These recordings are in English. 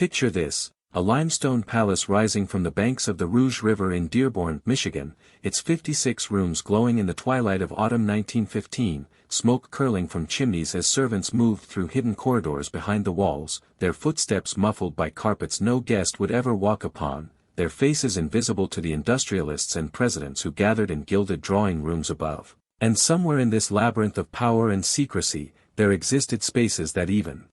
Picture this, a limestone palace rising from the banks of the Rouge River in Dearborn, Michigan, its 56 rooms glowing in the twilight of autumn 1915, smoke curling from chimneys as servants moved through hidden corridors behind the walls, their footsteps muffled by carpets no guest would ever walk upon, their faces invisible to the industrialists and presidents who gathered in gilded drawing rooms above. And somewhere in this labyrinth of power and secrecy, there existed spaces that even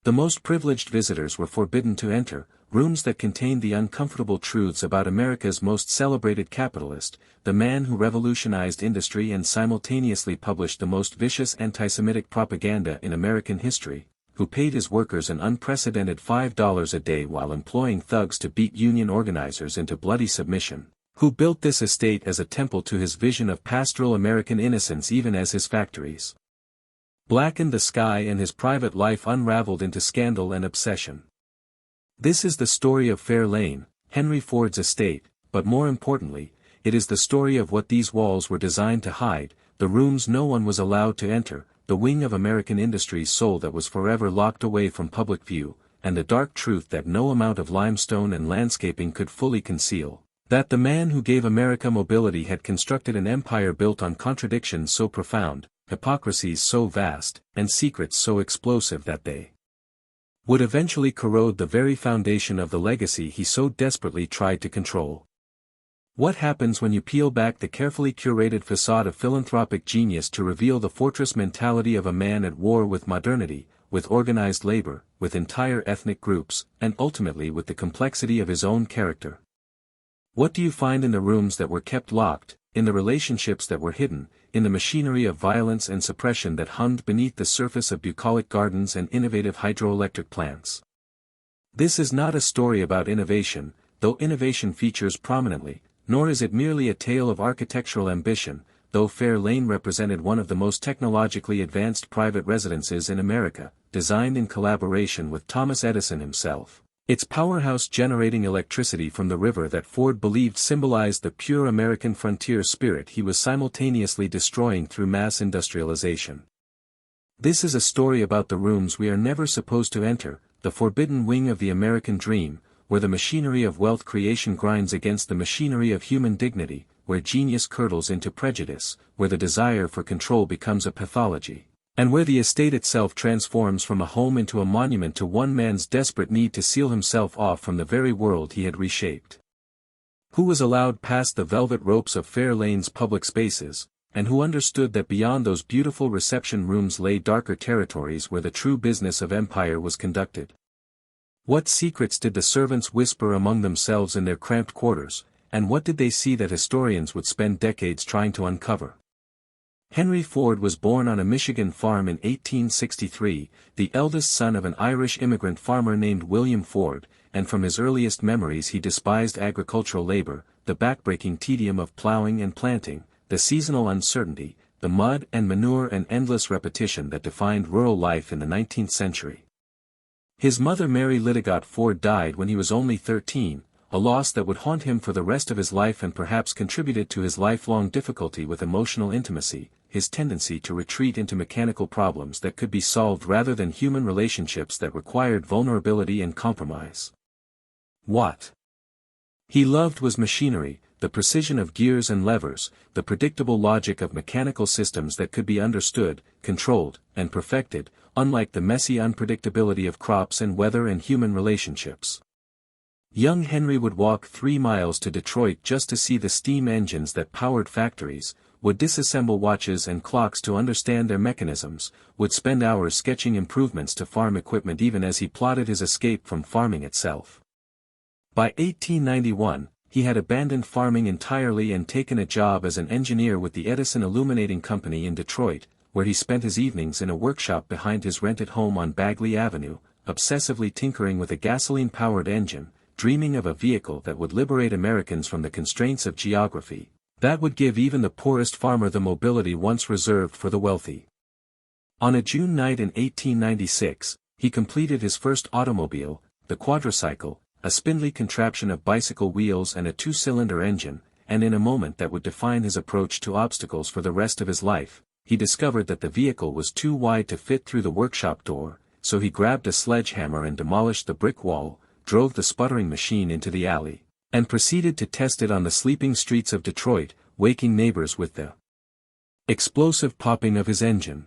the most privileged visitors were forbidden to enter, rooms that contained the uncomfortable truths about America's most celebrated capitalist, the man who revolutionized industry and simultaneously published the most vicious anti-Semitic propaganda in American history, who paid his workers an unprecedented $5 a day while employing thugs to beat union organizers into bloody submission, who built this estate as a temple to his vision of pastoral American innocence even as his factories blackened the sky and his private life unraveled into scandal and obsession. This is the story of Fair Lane, Henry Ford's estate, but more importantly, it is the story of what these walls were designed to hide, the rooms no one was allowed to enter, the wing of American industry's soul that was forever locked away from public view, and the dark truth that no amount of limestone and landscaping could fully conceal, that the man who gave America mobility had constructed an empire built on contradictions so profound, hypocrisies so vast, and secrets so explosive that they would eventually corrode the very foundation of the legacy he so desperately tried to control. What happens when you peel back the carefully curated facade of philanthropic genius to reveal the fortress mentality of a man at war with modernity, with organized labor, with entire ethnic groups, and ultimately with the complexity of his own character? What do you find in the rooms that were kept locked, in the relationships that were hidden, in the machinery of violence and suppression that hummed beneath the surface of bucolic gardens and innovative hydroelectric plants? This is not a story about innovation, though innovation features prominently, nor is it merely a tale of architectural ambition, though Fair Lane represented one of the most technologically advanced private residences in America, designed in collaboration with Thomas Edison himself. Its powerhouse generating electricity from the river that Ford believed symbolized the pure American frontier spirit he was simultaneously destroying through mass industrialization. This is a story about the rooms we are never supposed to enter, the forbidden wing of the American dream, where the machinery of wealth creation grinds against the machinery of human dignity, where genius curdles into prejudice, where the desire for control becomes a pathology, and where the estate itself transforms from a home into a monument to one man's desperate need to seal himself off from the very world he had reshaped. Who was allowed past the velvet ropes of Fair Lane's public spaces, and who understood that beyond those beautiful reception rooms lay darker territories where the true business of empire was conducted? What secrets did the servants whisper among themselves in their cramped quarters, and what did they see that historians would spend decades trying to uncover? Henry Ford was born on a Michigan farm in 1863, the eldest son of an Irish immigrant farmer named William Ford, and from his earliest memories he despised agricultural labor, the backbreaking tedium of plowing and planting, the seasonal uncertainty, the mud and manure and endless repetition that defined rural life in the 19th century. His mother Mary Lydigot Ford died when he was only 13, a loss that would haunt him for the rest of his life and perhaps contributed to his lifelong difficulty with emotional intimacy, his tendency to retreat into mechanical problems that could be solved rather than human relationships that required vulnerability and compromise. What he loved was machinery, the precision of gears and levers, the predictable logic of mechanical systems that could be understood, controlled, and perfected, unlike the messy unpredictability of crops and weather and human relationships. Young Henry would walk 3 miles to Detroit just to see the steam engines that powered factories, would disassemble watches and clocks to understand their mechanisms, would spend hours sketching improvements to farm equipment even as he plotted his escape from farming itself. By 1891, he had abandoned farming entirely and taken a job as an engineer with the Edison Illuminating Company in Detroit, where he spent his evenings in a workshop behind his rented home on Bagley Avenue, obsessively tinkering with a gasoline-powered engine, dreaming of a vehicle that would liberate Americans from the constraints of geography, that would give even the poorest farmer the mobility once reserved for the wealthy. On a June night in 1896, he completed his first automobile, the quadricycle, a spindly contraption of bicycle wheels and a 2-cylinder engine, and in a moment that would define his approach to obstacles for the rest of his life, he discovered that the vehicle was too wide to fit through the workshop door, so he grabbed a sledgehammer and demolished the brick wall, drove the sputtering machine into the alley, and proceeded to test it on the sleeping streets of Detroit, waking neighbors with the explosive popping of his engine.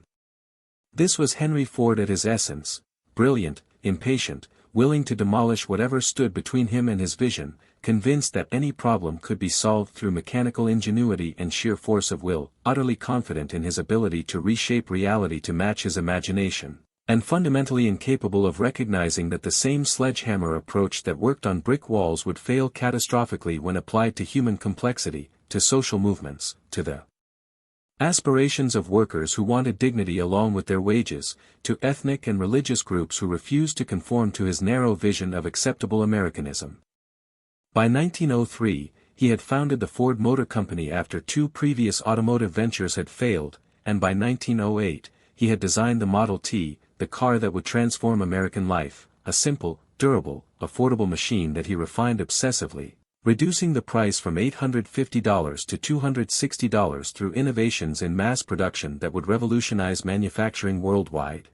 This was Henry Ford at his essence: brilliant, impatient, willing to demolish whatever stood between him and his vision, convinced that any problem could be solved through mechanical ingenuity and sheer force of will, utterly confident in his ability to reshape reality to match his imagination, and fundamentally incapable of recognizing that the same sledgehammer approach that worked on brick walls would fail catastrophically when applied to human complexity, to social movements, to the aspirations of workers who wanted dignity along with their wages, to ethnic and religious groups who refused to conform to his narrow vision of acceptable Americanism. By 1903, he had founded the Ford Motor Company after two previous automotive ventures had failed, and by 1908, he had designed the Model T, the car that would transform American life, a simple, durable, affordable machine that he refined obsessively, reducing the price from $850 to $260 through innovations in mass production that would revolutionize manufacturing worldwide.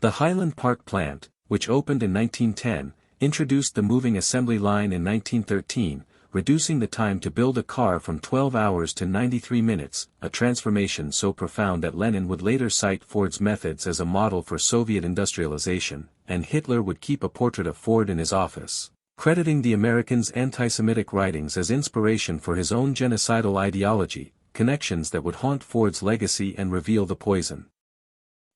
The Highland Park plant, which opened in 1910, introduced the moving assembly line in 1913, reducing the time to build a car from 12 hours to 93 minutes, a transformation so profound that Lenin would later cite Ford's methods as a model for Soviet industrialization, and Hitler would keep a portrait of Ford in his office, crediting the American's anti-Semitic writings as inspiration for his own genocidal ideology, connections that would haunt Ford's legacy and reveal the poison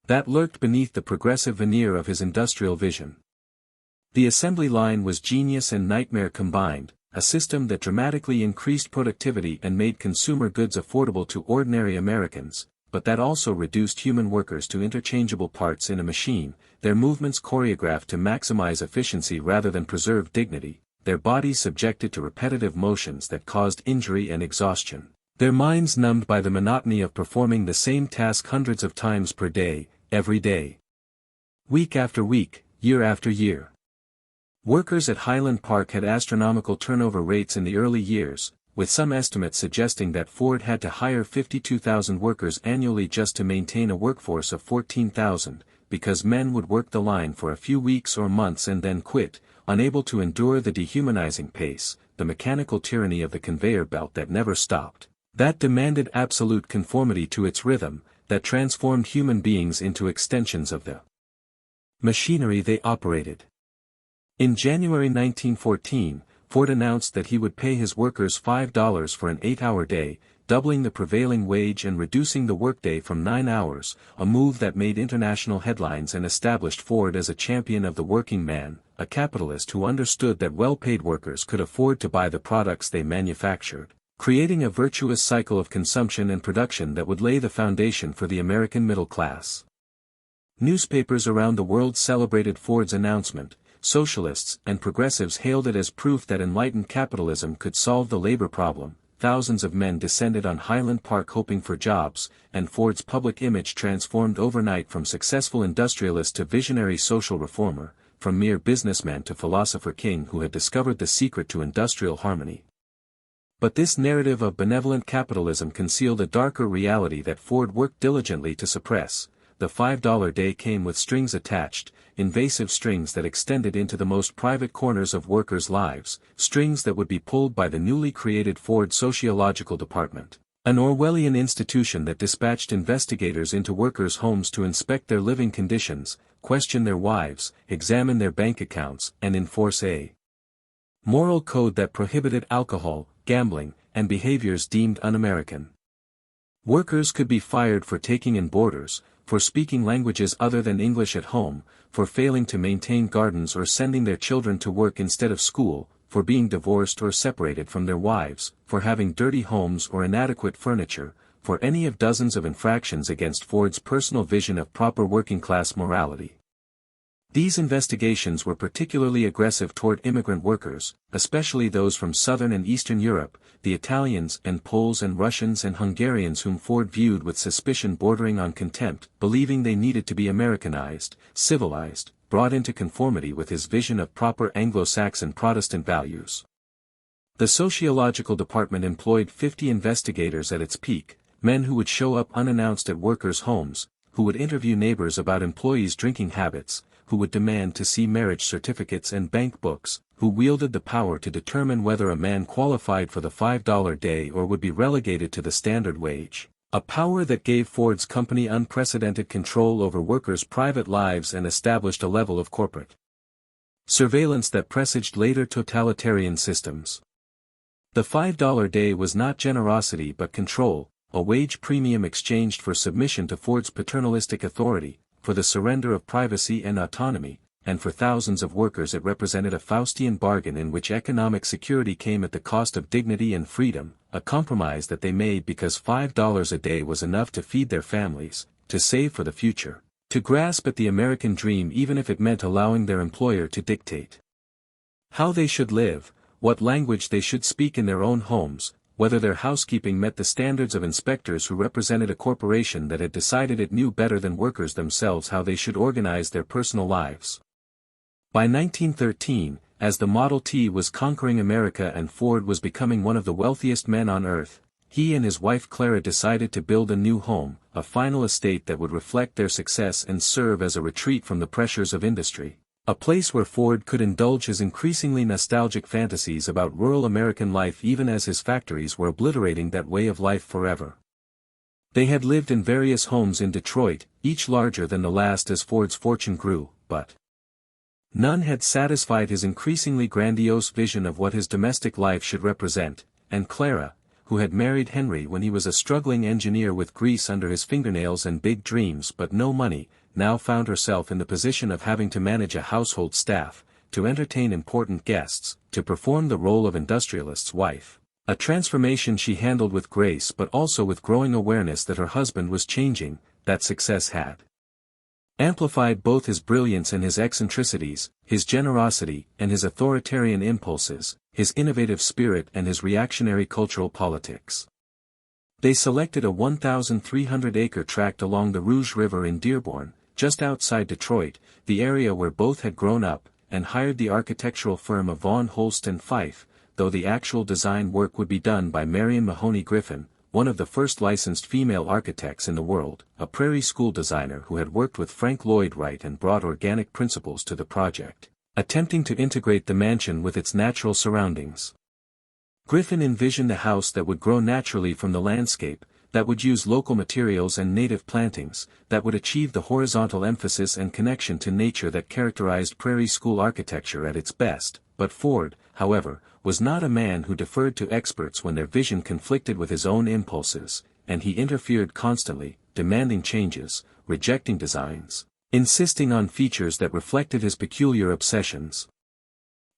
that lurked beneath the progressive veneer of his industrial vision. The assembly line was genius and nightmare combined, a system that dramatically increased productivity and made consumer goods affordable to ordinary Americans, but that also reduced human workers to interchangeable parts in a machine, their movements choreographed to maximize efficiency rather than preserve dignity, their bodies subjected to repetitive motions that caused injury and exhaustion, their minds numbed by the monotony of performing the same task hundreds of times per day, every day, week after week, year after year. Workers at Highland Park had astronomical turnover rates in the early years, with some estimates suggesting that Ford had to hire 52,000 workers annually just to maintain a workforce of 14,000, because men would work the line for a few weeks or months and then quit, unable to endure the dehumanizing pace, the mechanical tyranny of the conveyor belt that never stopped, that demanded absolute conformity to its rhythm, that transformed human beings into extensions of the machinery they operated. In January 1914, Ford announced that he would pay his workers $5 for an 8-hour day, doubling the prevailing wage and reducing the workday from 9 hours, a move that made international headlines and established Ford as a champion of the working man, a capitalist who understood that well-paid workers could afford to buy the products they manufactured, creating a virtuous cycle of consumption and production that would lay the foundation for the American middle class. Newspapers around the world celebrated Ford's announcement. Socialists and progressives hailed it as proof that enlightened capitalism could solve the labor problem. Thousands of men descended on Highland Park hoping for jobs, and Ford's public image transformed overnight from successful industrialist to visionary social reformer, from mere businessman to philosopher king who had discovered the secret to industrial harmony. But this narrative of benevolent capitalism concealed a darker reality that Ford worked diligently to suppress. The $5 day came with strings attached, invasive strings that extended into the most private corners of workers' lives, strings that would be pulled by the newly created Ford Sociological Department, an Orwellian institution that dispatched investigators into workers' homes to inspect their living conditions, question their wives, examine their bank accounts, and enforce a moral code that prohibited alcohol, gambling, and behaviors deemed un-American. Workers could be fired for taking in boarders, for speaking languages other than English at home, for failing to maintain gardens or sending their children to work instead of school, for being divorced or separated from their wives, for having dirty homes or inadequate furniture, for any of dozens of infractions against Ford's personal vision of proper working-class morality. These investigations were particularly aggressive toward immigrant workers, especially those from Southern and Eastern Europe, the Italians and Poles and Russians and Hungarians whom Ford viewed with suspicion bordering on contempt, believing they needed to be Americanized, civilized, brought into conformity with his vision of proper Anglo-Saxon Protestant values. The sociological department employed 50 investigators at its peak, men who would show up unannounced at workers' homes, who would interview neighbors about employees' drinking habits, who would demand to see marriage certificates and bank books, who wielded the power to determine whether a man qualified for the $5 day or would be relegated to the standard wage, a power that gave Ford's company unprecedented control over workers' private lives and established a level of corporate surveillance that presaged later totalitarian systems. The $5 day was not generosity but control, a wage premium exchanged for submission to Ford's paternalistic authority, for the surrender of privacy and autonomy, and for thousands of workers it represented a Faustian bargain in which economic security came at the cost of dignity and freedom, a compromise that they made because $5 a day was enough to feed their families, to save for the future, to grasp at the American dream even if it meant allowing their employer to dictate how they should live, what language they should speak in their own homes, whether their housekeeping met the standards of inspectors who represented a corporation that had decided it knew better than workers themselves how they should organize their personal lives. By 1913, as the Model T was conquering America and Ford was becoming one of the wealthiest men on earth, he and his wife Clara decided to build a new home, a final estate that would reflect their success and serve as a retreat from the pressures of industry, a place where Ford could indulge his increasingly nostalgic fantasies about rural American life even as his factories were obliterating that way of life forever. They had lived in various homes in Detroit, each larger than the last as Ford's fortune grew, but none had satisfied his increasingly grandiose vision of what his domestic life should represent, and Clara, who had married Henry when he was a struggling engineer with grease under his fingernails and big dreams but no money, now found herself in the position of having to manage a household staff, to entertain important guests, to perform the role of industrialist's wife, a transformation she handled with grace but also with growing awareness that her husband was changing, that success had amplified both his brilliance and his eccentricities, his generosity and his authoritarian impulses, his innovative spirit and his reactionary cultural politics. They selected a 1,300-acre tract along the Rouge River in Dearborn, just outside Detroit, the area where both had grown up, and hired the architectural firm of Vaughan Holst and Fife, though the actual design work would be done by Marion Mahoney Griffin, one of the first licensed female architects in the world, a prairie school designer who had worked with Frank Lloyd Wright and brought organic principles to the project, attempting to integrate the mansion with its natural surroundings. Griffin envisioned a house that would grow naturally from the landscape, that would use local materials and native plantings, that would achieve the horizontal emphasis and connection to nature that characterized prairie school architecture at its best, but Ford, however, was not a man who deferred to experts when their vision conflicted with his own impulses, and he interfered constantly, demanding changes, rejecting designs, insisting on features that reflected his peculiar obsessions,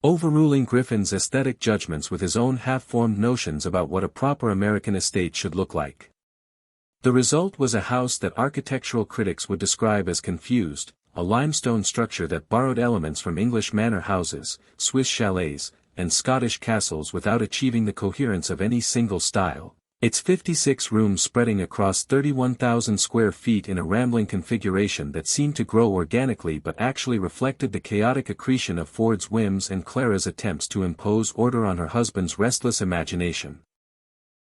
overruling Griffin's aesthetic judgments with his own half-formed notions about what a proper American estate should look like. The result was a house that architectural critics would describe as confused, a limestone structure that borrowed elements from English manor houses, Swiss chalets, and Scottish castles without achieving the coherence of any single style, its 56 rooms spreading across 31,000 square feet in a rambling configuration that seemed to grow organically but actually reflected the chaotic accretion of Ford's whims and Clara's attempts to impose order on her husband's restless imagination.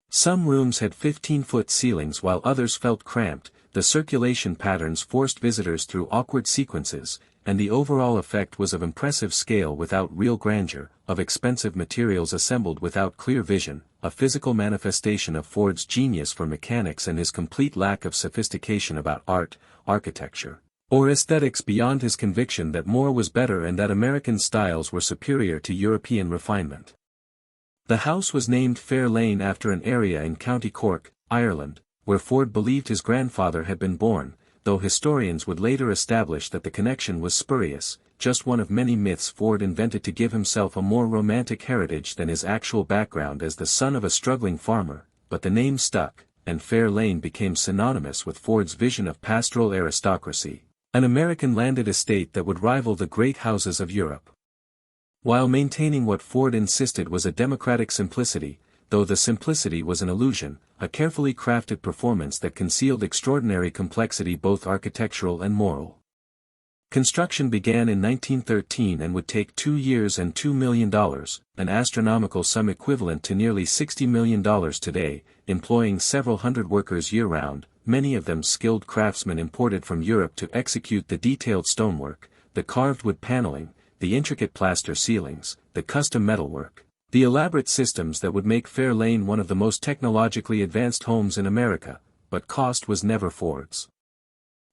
Some rooms had 15-foot ceilings while others felt cramped, the circulation patterns forced visitors through awkward sequences, and the overall effect was of impressive scale without real grandeur, of expensive materials assembled without clear vision, a physical manifestation of Ford's genius for mechanics and his complete lack of sophistication about art, architecture, or aesthetics beyond his conviction that more was better and that American styles were superior to European refinement. The house was named Fair Lane after an area in County Cork, Ireland, where Ford believed his grandfather had been born, though historians would later establish that the connection was spurious, just one of many myths Ford invented to give himself a more romantic heritage than his actual background as the son of a struggling farmer, but the name stuck, and Fair Lane became synonymous with Ford's vision of pastoral aristocracy, an American landed estate that would rival the great houses of Europe. While maintaining what Ford insisted was a democratic simplicity, though the simplicity was an illusion, a carefully crafted performance that concealed extraordinary complexity both architectural and moral. Construction began in 1913 and would take 2 years and $2 million, an astronomical sum equivalent to nearly $60 million today, employing several hundred workers year-round, many of them skilled craftsmen imported from Europe to execute the detailed stonework, the carved wood paneling, the intricate plaster ceilings, the custom metalwork, the elaborate systems that would make Fair Lane one of the most technologically advanced homes in America, but cost was never Ford's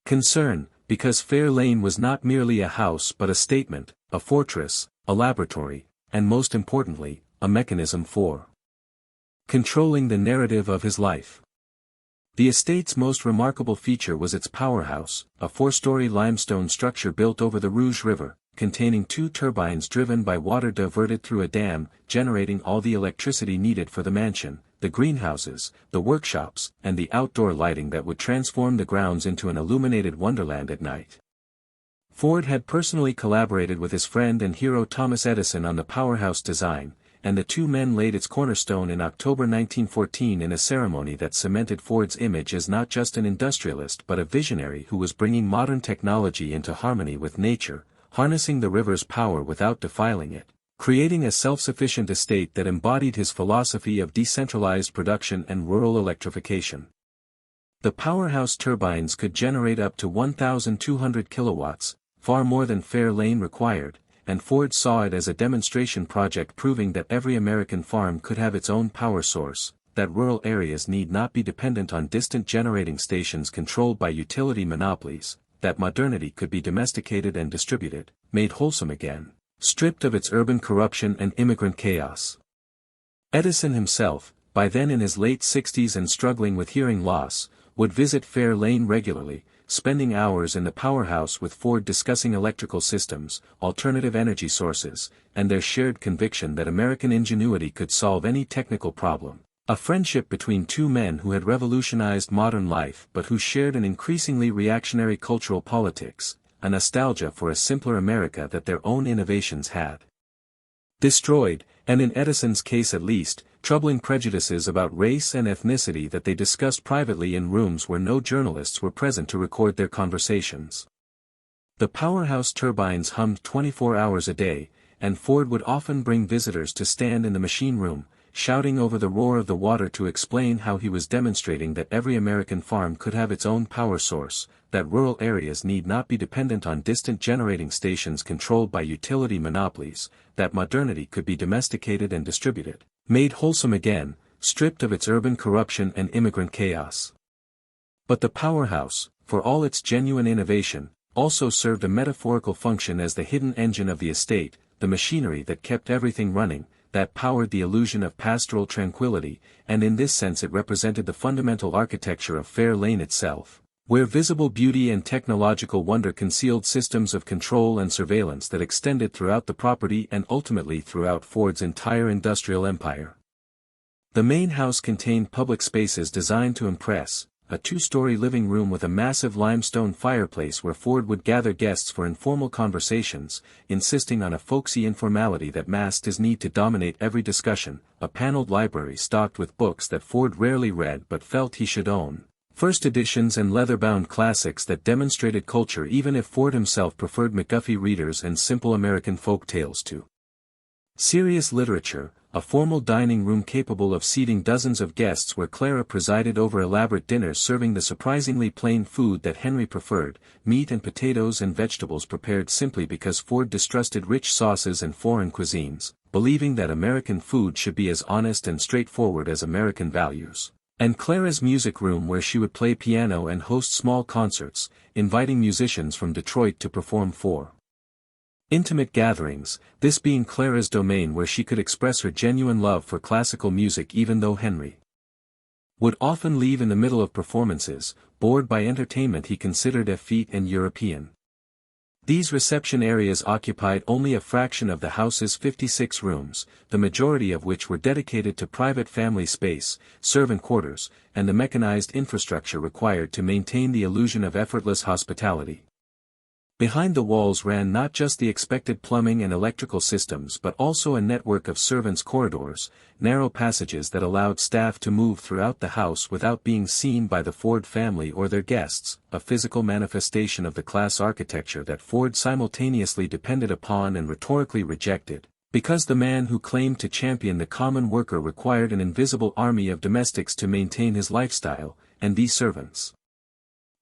concern, because Fair Lane was not merely a house but a statement, a fortress, a laboratory, and most importantly, a mechanism for controlling the narrative of his life. The estate's most remarkable feature was its powerhouse, a four-story limestone structure built over the Rouge River, containing 2 turbines driven by water diverted through a dam, generating all the electricity needed for the mansion, the greenhouses, the workshops, and the outdoor lighting that would transform the grounds into an illuminated wonderland at night. Ford had personally collaborated with his friend and hero Thomas Edison on the powerhouse design, and the two men laid its cornerstone in October 1914 in a ceremony that cemented Ford's image as not just an industrialist but a visionary who was bringing modern technology into harmony with nature, harnessing the river's power without defiling it, creating a self-sufficient estate that embodied his philosophy of decentralized production and rural electrification. The powerhouse turbines could generate up to 1,200 kilowatts, far more than Fair Lane required, and Ford saw it as a demonstration project proving that every American farm could have its own power source, that rural areas need not be dependent on distant generating stations controlled by utility monopolies, that modernity could be domesticated and distributed, made wholesome again, stripped of its urban corruption and immigrant chaos. Edison himself, by then in his late 60s and struggling with hearing loss, would visit Fair Lane regularly, spending hours in the powerhouse with Ford discussing electrical systems, alternative energy sources, and their shared conviction that American ingenuity could solve any technical problem. A friendship between two men who had revolutionized modern life but who shared an increasingly reactionary cultural politics, a nostalgia for a simpler America that their own innovations had destroyed, and in Edison's case at least, troubling prejudices about race and ethnicity that they discussed privately in rooms where no journalists were present to record their conversations. The powerhouse turbines hummed 24 hours a day, and Ford would often bring visitors to stand in the machine room, shouting over the roar of the water to explain how he was demonstrating that every American farm could have its own power source, that rural areas need not be dependent on distant generating stations controlled by utility monopolies, that modernity could be domesticated and distributed, made wholesome again, stripped of its urban corruption and immigrant chaos. But the powerhouse, for all its genuine innovation, also served a metaphorical function as the hidden engine of the estate, the machinery that kept everything running, that powered the illusion of pastoral tranquility, and in this sense it represented the fundamental architecture of Fair Lane itself, where visible beauty and technological wonder concealed systems of control and surveillance that extended throughout the property and ultimately throughout Ford's entire industrial empire. The main house contained public spaces designed to impress, a 2-story living room with a massive limestone fireplace where Ford would gather guests for informal conversations, insisting on a folksy informality that masked his need to dominate every discussion, a paneled library stocked with books that Ford rarely read but felt he should own, first editions and leather-bound classics that demonstrated culture even if Ford himself preferred McGuffey readers and simple American folk tales to serious literature, a formal dining room capable of seating dozens of guests where Clara presided over elaborate dinners serving the surprisingly plain food that Henry preferred, meat and potatoes and vegetables prepared simply because Ford distrusted rich sauces and foreign cuisines, believing that American food should be as honest and straightforward as American values. And Clara's music room where she would play piano and host small concerts, inviting musicians from Detroit to perform for intimate gatherings, this being Clara's domain where she could express her genuine love for classical music even though Henry would often leave in the middle of performances, bored by entertainment he considered effete and European. These reception areas occupied only a fraction of the house's 56 rooms, the majority of which were dedicated to private family space, servant quarters, and the mechanized infrastructure required to maintain the illusion of effortless hospitality. Behind the walls ran not just the expected plumbing and electrical systems but also a network of servants' corridors, narrow passages that allowed staff to move throughout the house without being seen by the Ford family or their guests, a physical manifestation of the class architecture that Ford simultaneously depended upon and rhetorically rejected, because the man who claimed to champion the common worker required an invisible army of domestics to maintain his lifestyle, and these servants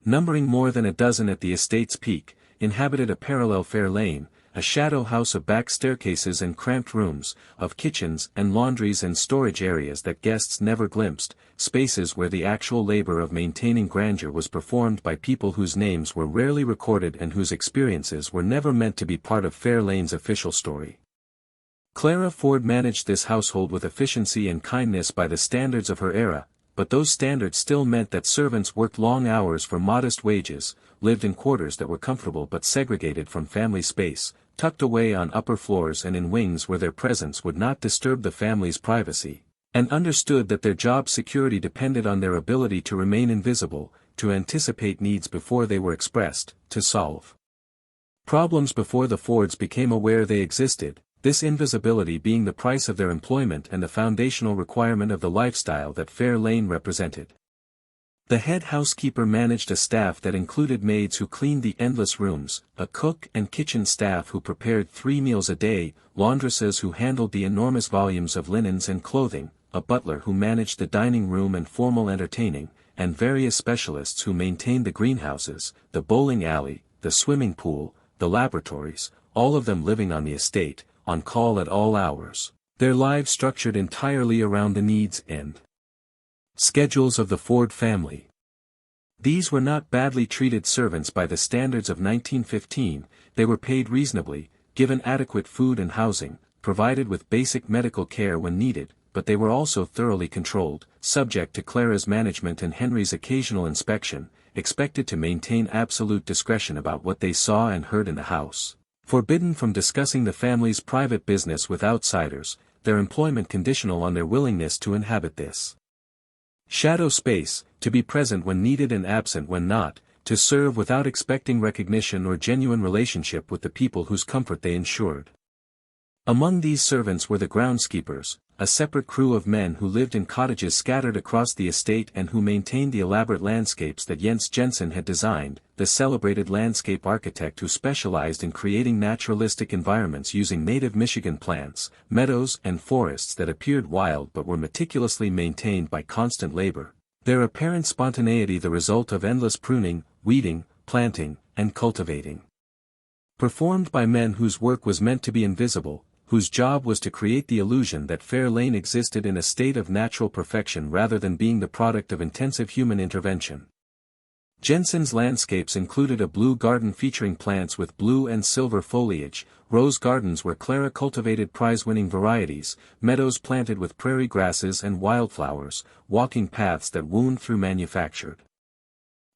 numbering more than a dozen at the estate's peak, inhabited a parallel fair lane, a shadow house of back staircases and cramped rooms, of kitchens and laundries and storage areas that guests never glimpsed, spaces where the actual labor of maintaining grandeur was performed by people whose names were rarely recorded and whose experiences were never meant to be part of Fair Lane's official story. Clara Ford managed this household with efficiency and kindness by the standards of her era, but those standards still meant that servants worked long hours for modest wages, lived in quarters that were comfortable but segregated from family space, tucked away on upper floors and in wings where their presence would not disturb the family's privacy, and understood that their job security depended on their ability to remain invisible, to anticipate needs before they were expressed, to solve problems before the Fords became aware they existed, this invisibility being the price of their employment and the foundational requirement of the lifestyle that Fair Lane represented. The head housekeeper managed a staff that included maids who cleaned the endless rooms, a cook and kitchen staff who prepared 3 meals a day, laundresses who handled the enormous volumes of linens and clothing, a butler who managed the dining room and formal entertaining, and various specialists who maintained the greenhouses, the bowling alley, the swimming pool, the laboratories, all of them living on the estate, on call at all hours, their lives structured entirely around the needs and schedules of the Ford family. These were not badly treated servants by the standards of 1915, they were paid reasonably, given adequate food and housing, provided with basic medical care when needed, but they were also thoroughly controlled, subject to Clara's management and Henry's occasional inspection, expected to maintain absolute discretion about what they saw and heard in the house, forbidden from discussing the family's private business with outsiders, their employment conditional on their willingness to inhabit this shadow space, to be present when needed and absent when not, to serve without expecting recognition or genuine relationship with the people whose comfort they ensured. Among these servants were the groundskeepers, a separate crew of men who lived in cottages scattered across the estate and who maintained the elaborate landscapes that Jens Jensen had designed, the celebrated landscape architect who specialized in creating naturalistic environments using native Michigan plants, meadows and forests that appeared wild but were meticulously maintained by constant labor, their apparent spontaneity the result of endless pruning, weeding, planting, and cultivating. Performed by men whose work was meant to be invisible, whose job was to create the illusion that Fair Lane existed in a state of natural perfection rather than being the product of intensive human intervention. Jensen's landscapes included a blue garden featuring plants with blue and silver foliage, rose gardens where Clara cultivated prize-winning varieties, meadows planted with prairie grasses and wildflowers, walking paths that wound through manufactured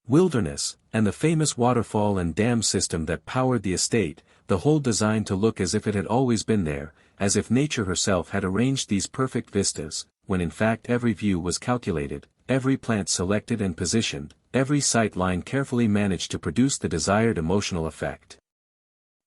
wilderness, and the famous waterfall and dam system that powered the estate, the whole designed to look as if it had always been there, as if nature herself had arranged these perfect vistas, when in fact every view was calculated, every plant selected and positioned, every sight line carefully managed to produce the desired emotional effect.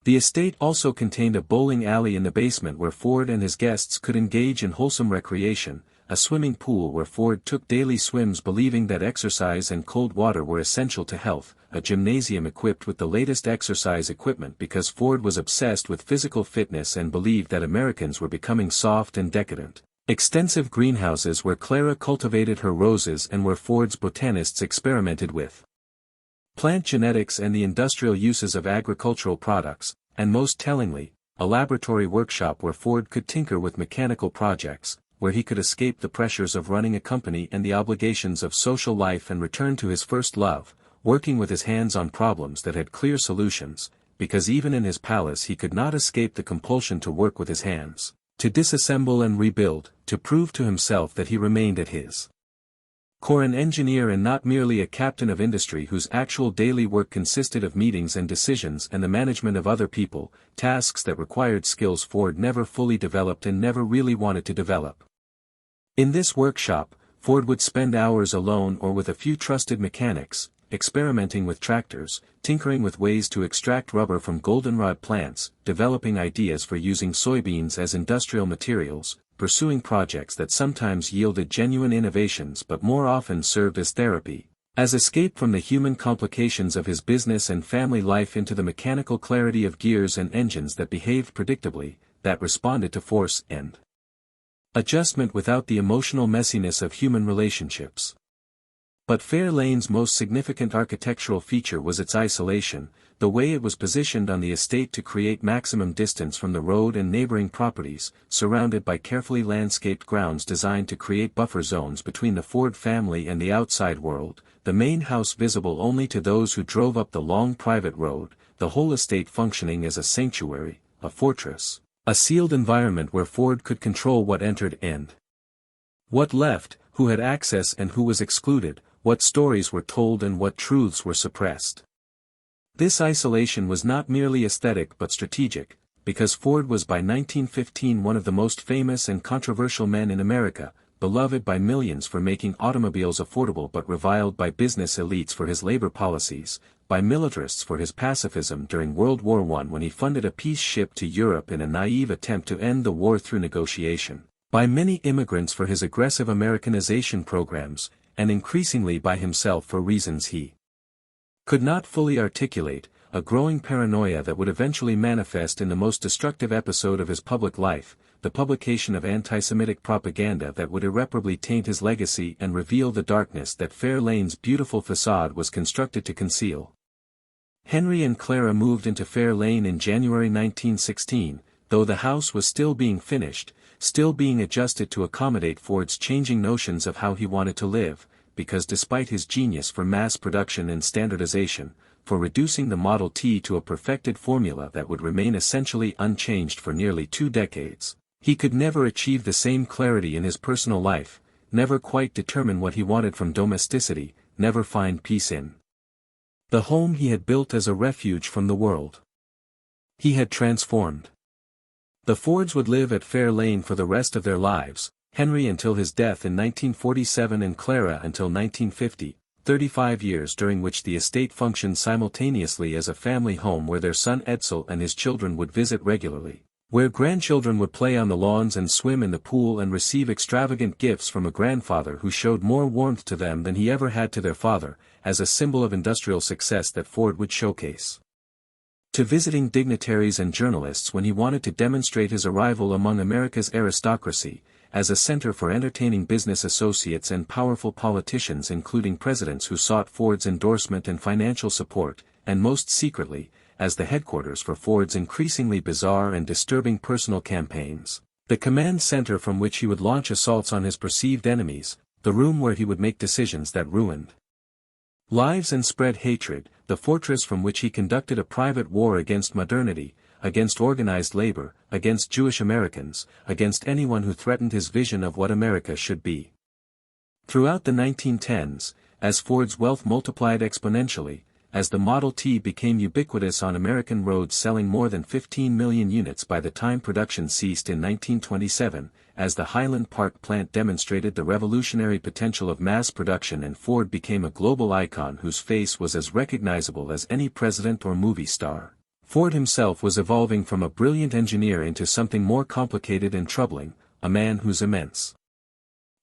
The estate also contained a bowling alley in the basement where Ford and his guests could engage in wholesome recreation, a swimming pool where Ford took daily swims believing that exercise and cold water were essential to health, a gymnasium equipped with the latest exercise equipment because Ford was obsessed with physical fitness and believed that Americans were becoming soft and decadent. Extensive greenhouses where Clara cultivated her roses and where Ford's botanists experimented with plant genetics and the industrial uses of agricultural products, and most tellingly, a laboratory workshop where Ford could tinker with mechanical projects, where he could escape the pressures of running a company and the obligations of social life and return to his first love, working with his hands on problems that had clear solutions, because even in his palace he could not escape the compulsion to work with his hands, to disassemble and rebuild, to prove to himself that he remained at his core an engineer and not merely a captain of industry whose actual daily work consisted of meetings and decisions and the management of other people, tasks that required skills Ford never fully developed and never really wanted to develop. In this workshop, Ford would spend hours alone or with a few trusted mechanics, experimenting with tractors, tinkering with ways to extract rubber from goldenrod plants, developing ideas for using soybeans as industrial materials, pursuing projects that sometimes yielded genuine innovations but more often served as therapy, as escape from the human complications of his business and family life into the mechanical clarity of gears and engines that behaved predictably, that responded to force and adjustment without the emotional messiness of human relationships. But Fair Lane's most significant architectural feature was its isolation, the way it was positioned on the estate to create maximum distance from the road and neighboring properties, surrounded by carefully landscaped grounds designed to create buffer zones between the Ford family and the outside world, the main house visible only to those who drove up the long private road, the whole estate functioning as a sanctuary, a fortress, a sealed environment where Ford could control what entered and what left, who had access and who was excluded, what stories were told and what truths were suppressed. This isolation was not merely aesthetic but strategic, because Ford was by 1915 one of the most famous and controversial men in America, beloved by millions for making automobiles affordable but reviled by business elites for his labor policies, by militarists for his pacifism during World War I when he funded a peace ship to Europe in a naive attempt to end the war through negotiation, by many immigrants for his aggressive Americanization programs, and increasingly by himself for reasons he could not fully articulate, a growing paranoia that would eventually manifest in the most destructive episode of his public life, the publication of anti-Semitic propaganda that would irreparably taint his legacy and reveal the darkness that Fair Lane's beautiful facade was constructed to conceal. Henry and Clara moved into Fair Lane in January 1916, though the house was still being finished, still being adjusted to accommodate Ford's changing notions of how he wanted to live, because despite his genius for mass production and standardization, for reducing the Model T to a perfected formula that would remain essentially unchanged for nearly 2 decades, he could never achieve the same clarity in his personal life, never quite determine what he wanted from domesticity, never find peace in the home he had built as a refuge from the world. He had transformed. The Fords would live at Fair Lane for the rest of their lives, Henry until his death in 1947 and Clara until 1950, 35 years during which the estate functioned simultaneously as a family home where their son Edsel and his children would visit regularly, where grandchildren would play on the lawns and swim in the pool and receive extravagant gifts from a grandfather who showed more warmth to them than he ever had to their father, as a symbol of industrial success that Ford would showcase to visiting dignitaries and journalists when he wanted to demonstrate his arrival among America's aristocracy, as a center for entertaining business associates and powerful politicians including presidents who sought Ford's endorsement and financial support, and most secretly, as the headquarters for Ford's increasingly bizarre and disturbing personal campaigns, the command center from which he would launch assaults on his perceived enemies, the room where he would make decisions that ruined lives and spread hatred, the fortress from which he conducted a private war against modernity, against organized labor, against Jewish Americans, against anyone who threatened his vision of what America should be. Throughout the 1910s, as Ford's wealth multiplied exponentially, as the Model T became ubiquitous on American roads selling more than 15 million units by the time production ceased in 1927, as the Highland Park plant demonstrated the revolutionary potential of mass production and Ford became a global icon whose face was as recognizable as any president or movie star, Ford himself was evolving from a brilliant engineer into something more complicated and troubling, a man whose immense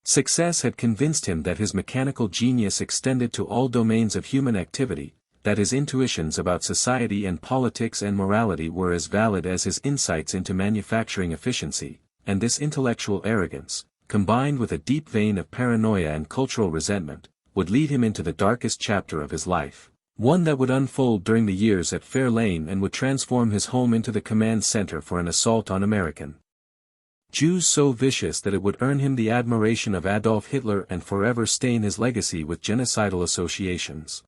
success had convinced him that his mechanical genius extended to all domains of human activity, that his intuitions about society and politics and morality were as valid as his insights into manufacturing efficiency, and this intellectual arrogance, combined with a deep vein of paranoia and cultural resentment, would lead him into the darkest chapter of his life, one that would unfold during the years at Fair Lane and would transform his home into the command center for an assault on American Jews so vicious that it would earn him the admiration of Adolf Hitler and forever stain his legacy with genocidal associations.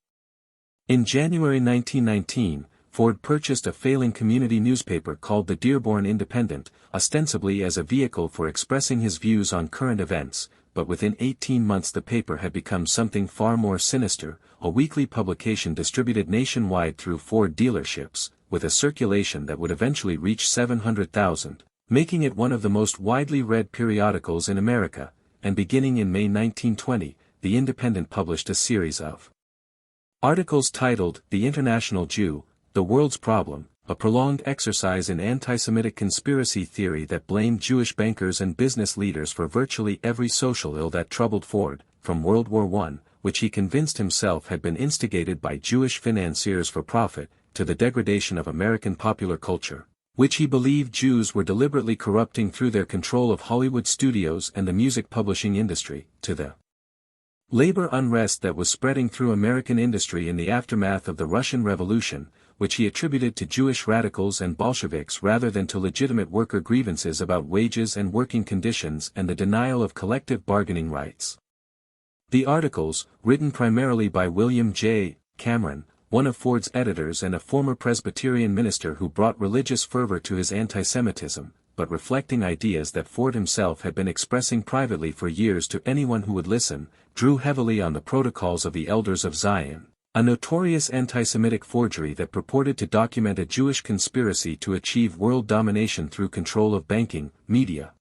In January 1919, Ford purchased a failing community newspaper called the Dearborn Independent, ostensibly as a vehicle for expressing his views on current events, but within 18 months the paper had become something far more sinister, a weekly publication distributed nationwide through Ford dealerships, with a circulation that would eventually reach 700,000, making it one of the most widely read periodicals in America, and beginning in May 1920, the Independent published a series of articles titled The International Jew, The World's Problem, a prolonged exercise in anti-Semitic conspiracy theory that blamed Jewish bankers and business leaders for virtually every social ill that troubled Ford, from World War I, which he convinced himself had been instigated by Jewish financiers for profit, to the degradation of American popular culture, which he believed Jews were deliberately corrupting through their control of Hollywood studios and the music publishing industry, to the labor unrest that was spreading through American industry in the aftermath of the Russian Revolution, which he attributed to Jewish radicals and Bolsheviks rather than to legitimate worker grievances about wages and working conditions and the denial of collective bargaining rights. The articles, written primarily by William J. Cameron, one of Ford's editors and a former Presbyterian minister who brought religious fervor to his antisemitism, but reflecting ideas that Ford himself had been expressing privately for years to anyone who would listen, drew heavily on the Protocols of the Elders of Zion, a notorious anti-Semitic forgery that purported to document a Jewish conspiracy to achieve world domination through control of banking, media,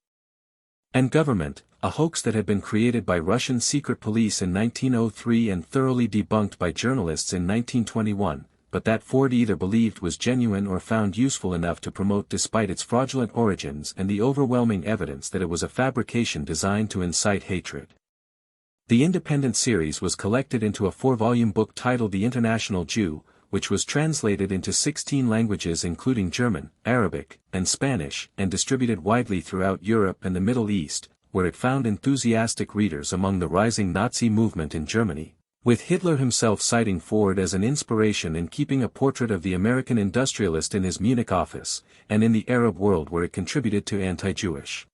and government, a hoax that had been created by Russian secret police in 1903 and thoroughly debunked by journalists in 1921, but that Ford either believed was genuine or found useful enough to promote despite its fraudulent origins and the overwhelming evidence that it was a fabrication designed to incite hatred. The Independent series was collected into a 4-volume book titled The International Jew, which was translated into 16 languages including German, Arabic, and Spanish, and distributed widely throughout Europe and the Middle East, where it found enthusiastic readers among the rising Nazi movement in Germany, with Hitler himself citing Ford as an inspiration in keeping a portrait of the American industrialist in his Munich office, and in the Arab world where it contributed to anti-Jewish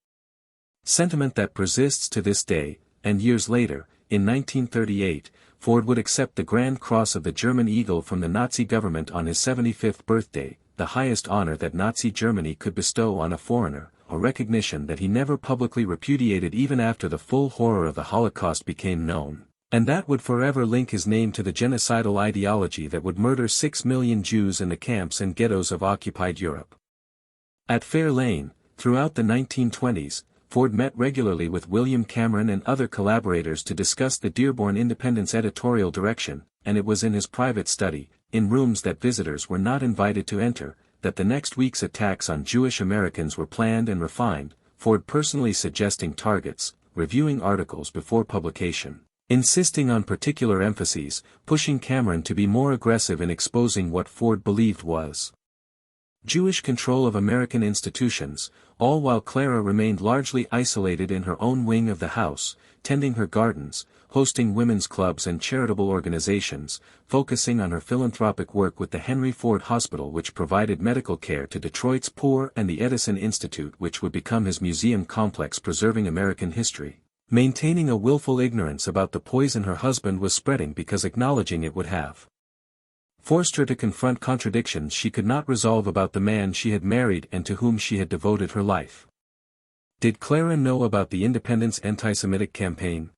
sentiment that persists to this day. And years later, in 1938, Ford would accept the Grand Cross of the German Eagle from the Nazi government on his 75th birthday, the highest honor that Nazi Germany could bestow on a foreigner, a recognition that he never publicly repudiated even after the full horror of the Holocaust became known, and that would forever link his name to the genocidal ideology that would murder 6 million Jews in the camps and ghettos of occupied Europe. At Fair Lane, throughout the 1920s, Ford met regularly with William Cameron and other collaborators to discuss the Dearborn Independent's editorial direction, and it was in his private study, in rooms that visitors were not invited to enter, that the next week's attacks on Jewish Americans were planned and refined, Ford personally suggesting targets, reviewing articles before publication, insisting on particular emphases, pushing Cameron to be more aggressive in exposing what Ford believed was Jewish control of American institutions, all while Clara remained largely isolated in her own wing of the house, tending her gardens, hosting women's clubs and charitable organizations, focusing on her philanthropic work with the Henry Ford Hospital which provided medical care to Detroit's poor and the Edison Institute which would become his museum complex preserving American history, maintaining a willful ignorance about the poison her husband was spreading because acknowledging it would have forced her to confront contradictions she could not resolve about the man she had married and to whom she had devoted her life. Did Clara know about the Independent's anti-Semitic campaign?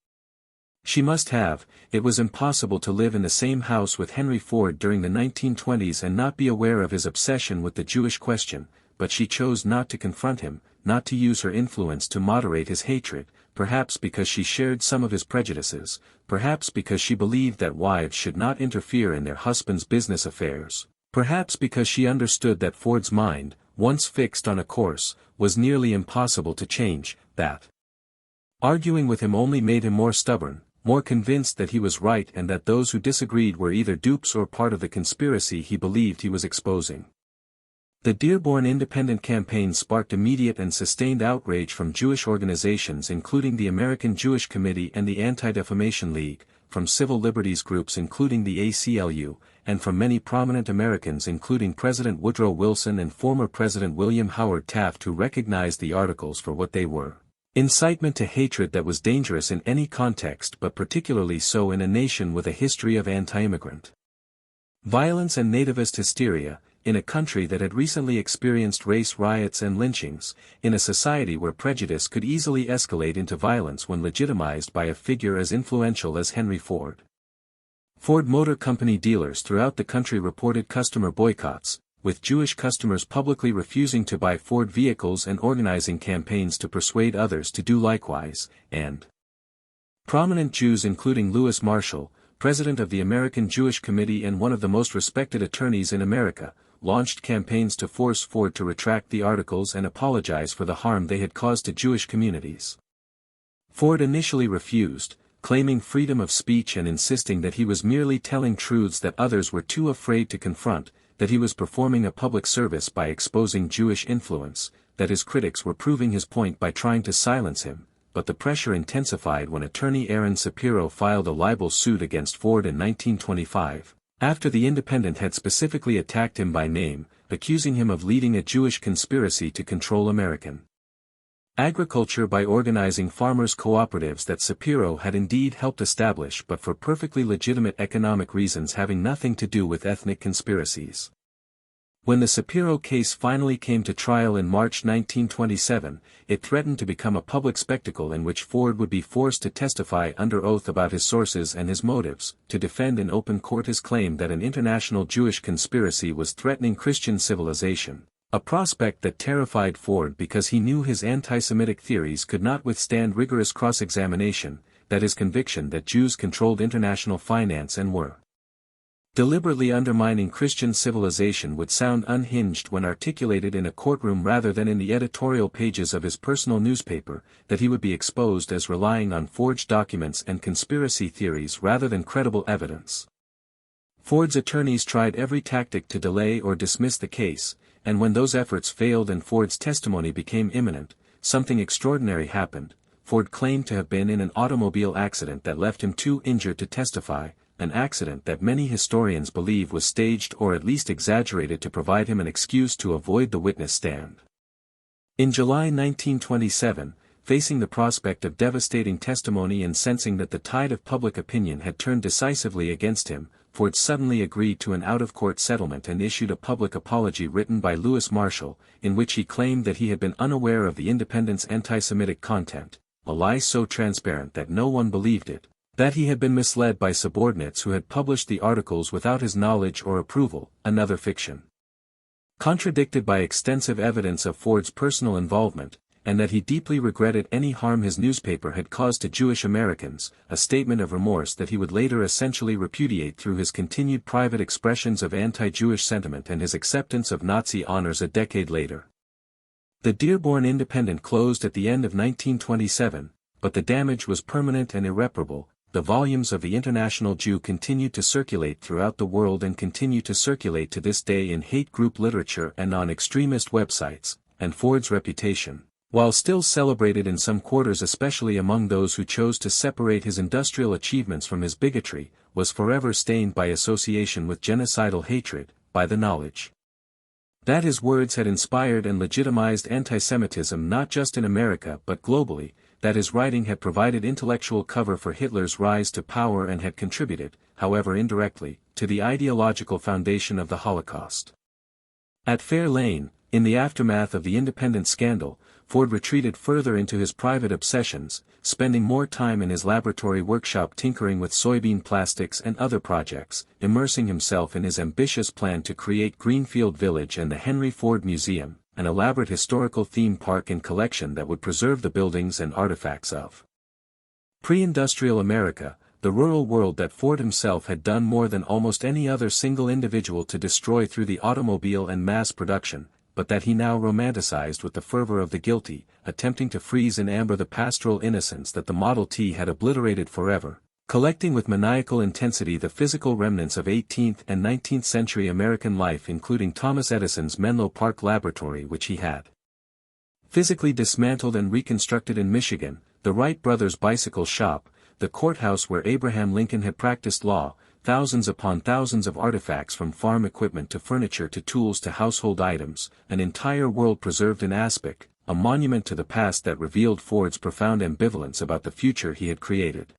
She must have. It was impossible to live in the same house with Henry Ford during the 1920s and not be aware of his obsession with the Jewish question, but she chose not to confront him, not to use her influence to moderate his hatred, perhaps because she shared some of his prejudices, perhaps because she believed that wives should not interfere in their husbands' business affairs, perhaps because she understood that Ford's mind, once fixed on a course, was nearly impossible to change, that arguing with him only made him more stubborn, more convinced that he was right and that those who disagreed were either dupes or part of the conspiracy he believed he was exposing. The Dearborn Independent campaign sparked immediate and sustained outrage from Jewish organizations including the American Jewish Committee and the Anti-Defamation League, from civil liberties groups including the ACLU, and from many prominent Americans including President Woodrow Wilson and former President William Howard Taft who recognized the articles for what they were: incitement to hatred that was dangerous in any context but particularly so in a nation with a history of anti-immigrant violence and nativist hysteria, in a country that had recently experienced race riots and lynchings, in a society where prejudice could easily escalate into violence when legitimized by a figure as influential as Henry Ford. Ford Motor Company dealers throughout the country reported customer boycotts, with Jewish customers publicly refusing to buy Ford vehicles and organizing campaigns to persuade others to do likewise, and prominent Jews including Lewis Marshall, president of the American Jewish Committee and one of the most respected attorneys in America, launched campaigns to force Ford to retract the articles and apologize for the harm they had caused to Jewish communities. Ford initially refused, claiming freedom of speech and insisting that he was merely telling truths that others were too afraid to confront, that he was performing a public service by exposing Jewish influence, that his critics were proving his point by trying to silence him, but the pressure intensified when attorney Aaron Shapiro filed a libel suit against Ford in 1925, after the Independent had specifically attacked him by name, accusing him of leading a Jewish conspiracy to control American agriculture by organizing farmers' cooperatives that Shapiro had indeed helped establish but for perfectly legitimate economic reasons having nothing to do with ethnic conspiracies. When the Shapiro case finally came to trial in March 1927, it threatened to become a public spectacle in which Ford would be forced to testify under oath about his sources and his motives, to defend in open court his claim that an international Jewish conspiracy was threatening Christian civilization, a prospect that terrified Ford because he knew his anti-Semitic theories could not withstand rigorous cross-examination, that his conviction that Jews controlled international finance and were deliberately undermining Christian civilization would sound unhinged when articulated in a courtroom rather than in the editorial pages of his personal newspaper, that he would be exposed as relying on forged documents and conspiracy theories rather than credible evidence. Ford's attorneys tried every tactic to delay or dismiss the case, and when those efforts failed and Ford's testimony became imminent, something extraordinary happened. Ford claimed to have been in an automobile accident that left him too injured to testify, an accident that many historians believe was staged or at least exaggerated to provide him an excuse to avoid the witness stand. In July 1927, facing the prospect of devastating testimony and sensing that the tide of public opinion had turned decisively against him, Ford suddenly agreed to an out-of-court settlement and issued a public apology written by Lewis Marshall, in which he claimed that he had been unaware of the Independent's anti-Semitic content, a lie so transparent that no one believed it, that he had been misled by subordinates who had published the articles without his knowledge or approval, another fiction, contradicted by extensive evidence of Ford's personal involvement, and that he deeply regretted any harm his newspaper had caused to Jewish Americans, a statement of remorse that he would later essentially repudiate through his continued private expressions of anti-Jewish sentiment and his acceptance of Nazi honors a decade later. The Dearborn Independent closed at the end of 1927, but the damage was permanent and irreparable. The volumes of the International Jew continued to circulate throughout the world and continue to circulate to this day in hate group literature and on extremist websites, and Ford's reputation, while still celebrated in some quarters especially among those who chose to separate his industrial achievements from his bigotry, was forever stained by association with genocidal hatred, by the knowledge that his words had inspired and legitimized antisemitism not just in America but globally, that his writing had provided intellectual cover for Hitler's rise to power and had contributed, however indirectly, to the ideological foundation of the Holocaust. At Fair Lane, in the aftermath of the Independent scandal, Ford retreated further into his private obsessions, spending more time in his laboratory workshop tinkering with soybean plastics and other projects, immersing himself in his ambitious plan to create Greenfield Village and the Henry Ford Museum, an elaborate historical theme park and collection that would preserve the buildings and artifacts of pre-industrial America, the rural world that Ford himself had done more than almost any other single individual to destroy through the automobile and mass production, but that he now romanticized with the fervor of the guilty, attempting to freeze in amber the pastoral innocence that the Model T had obliterated forever, collecting with maniacal intensity the physical remnants of 18th and 19th century American life including Thomas Edison's Menlo Park laboratory which he had physically dismantled and reconstructed in Michigan, the Wright brothers' bicycle shop, the courthouse where Abraham Lincoln had practiced law, thousands upon thousands of artifacts from farm equipment to furniture to tools to household items, an entire world preserved in aspic, a monument to the past that revealed Ford's profound ambivalence about the future he had created.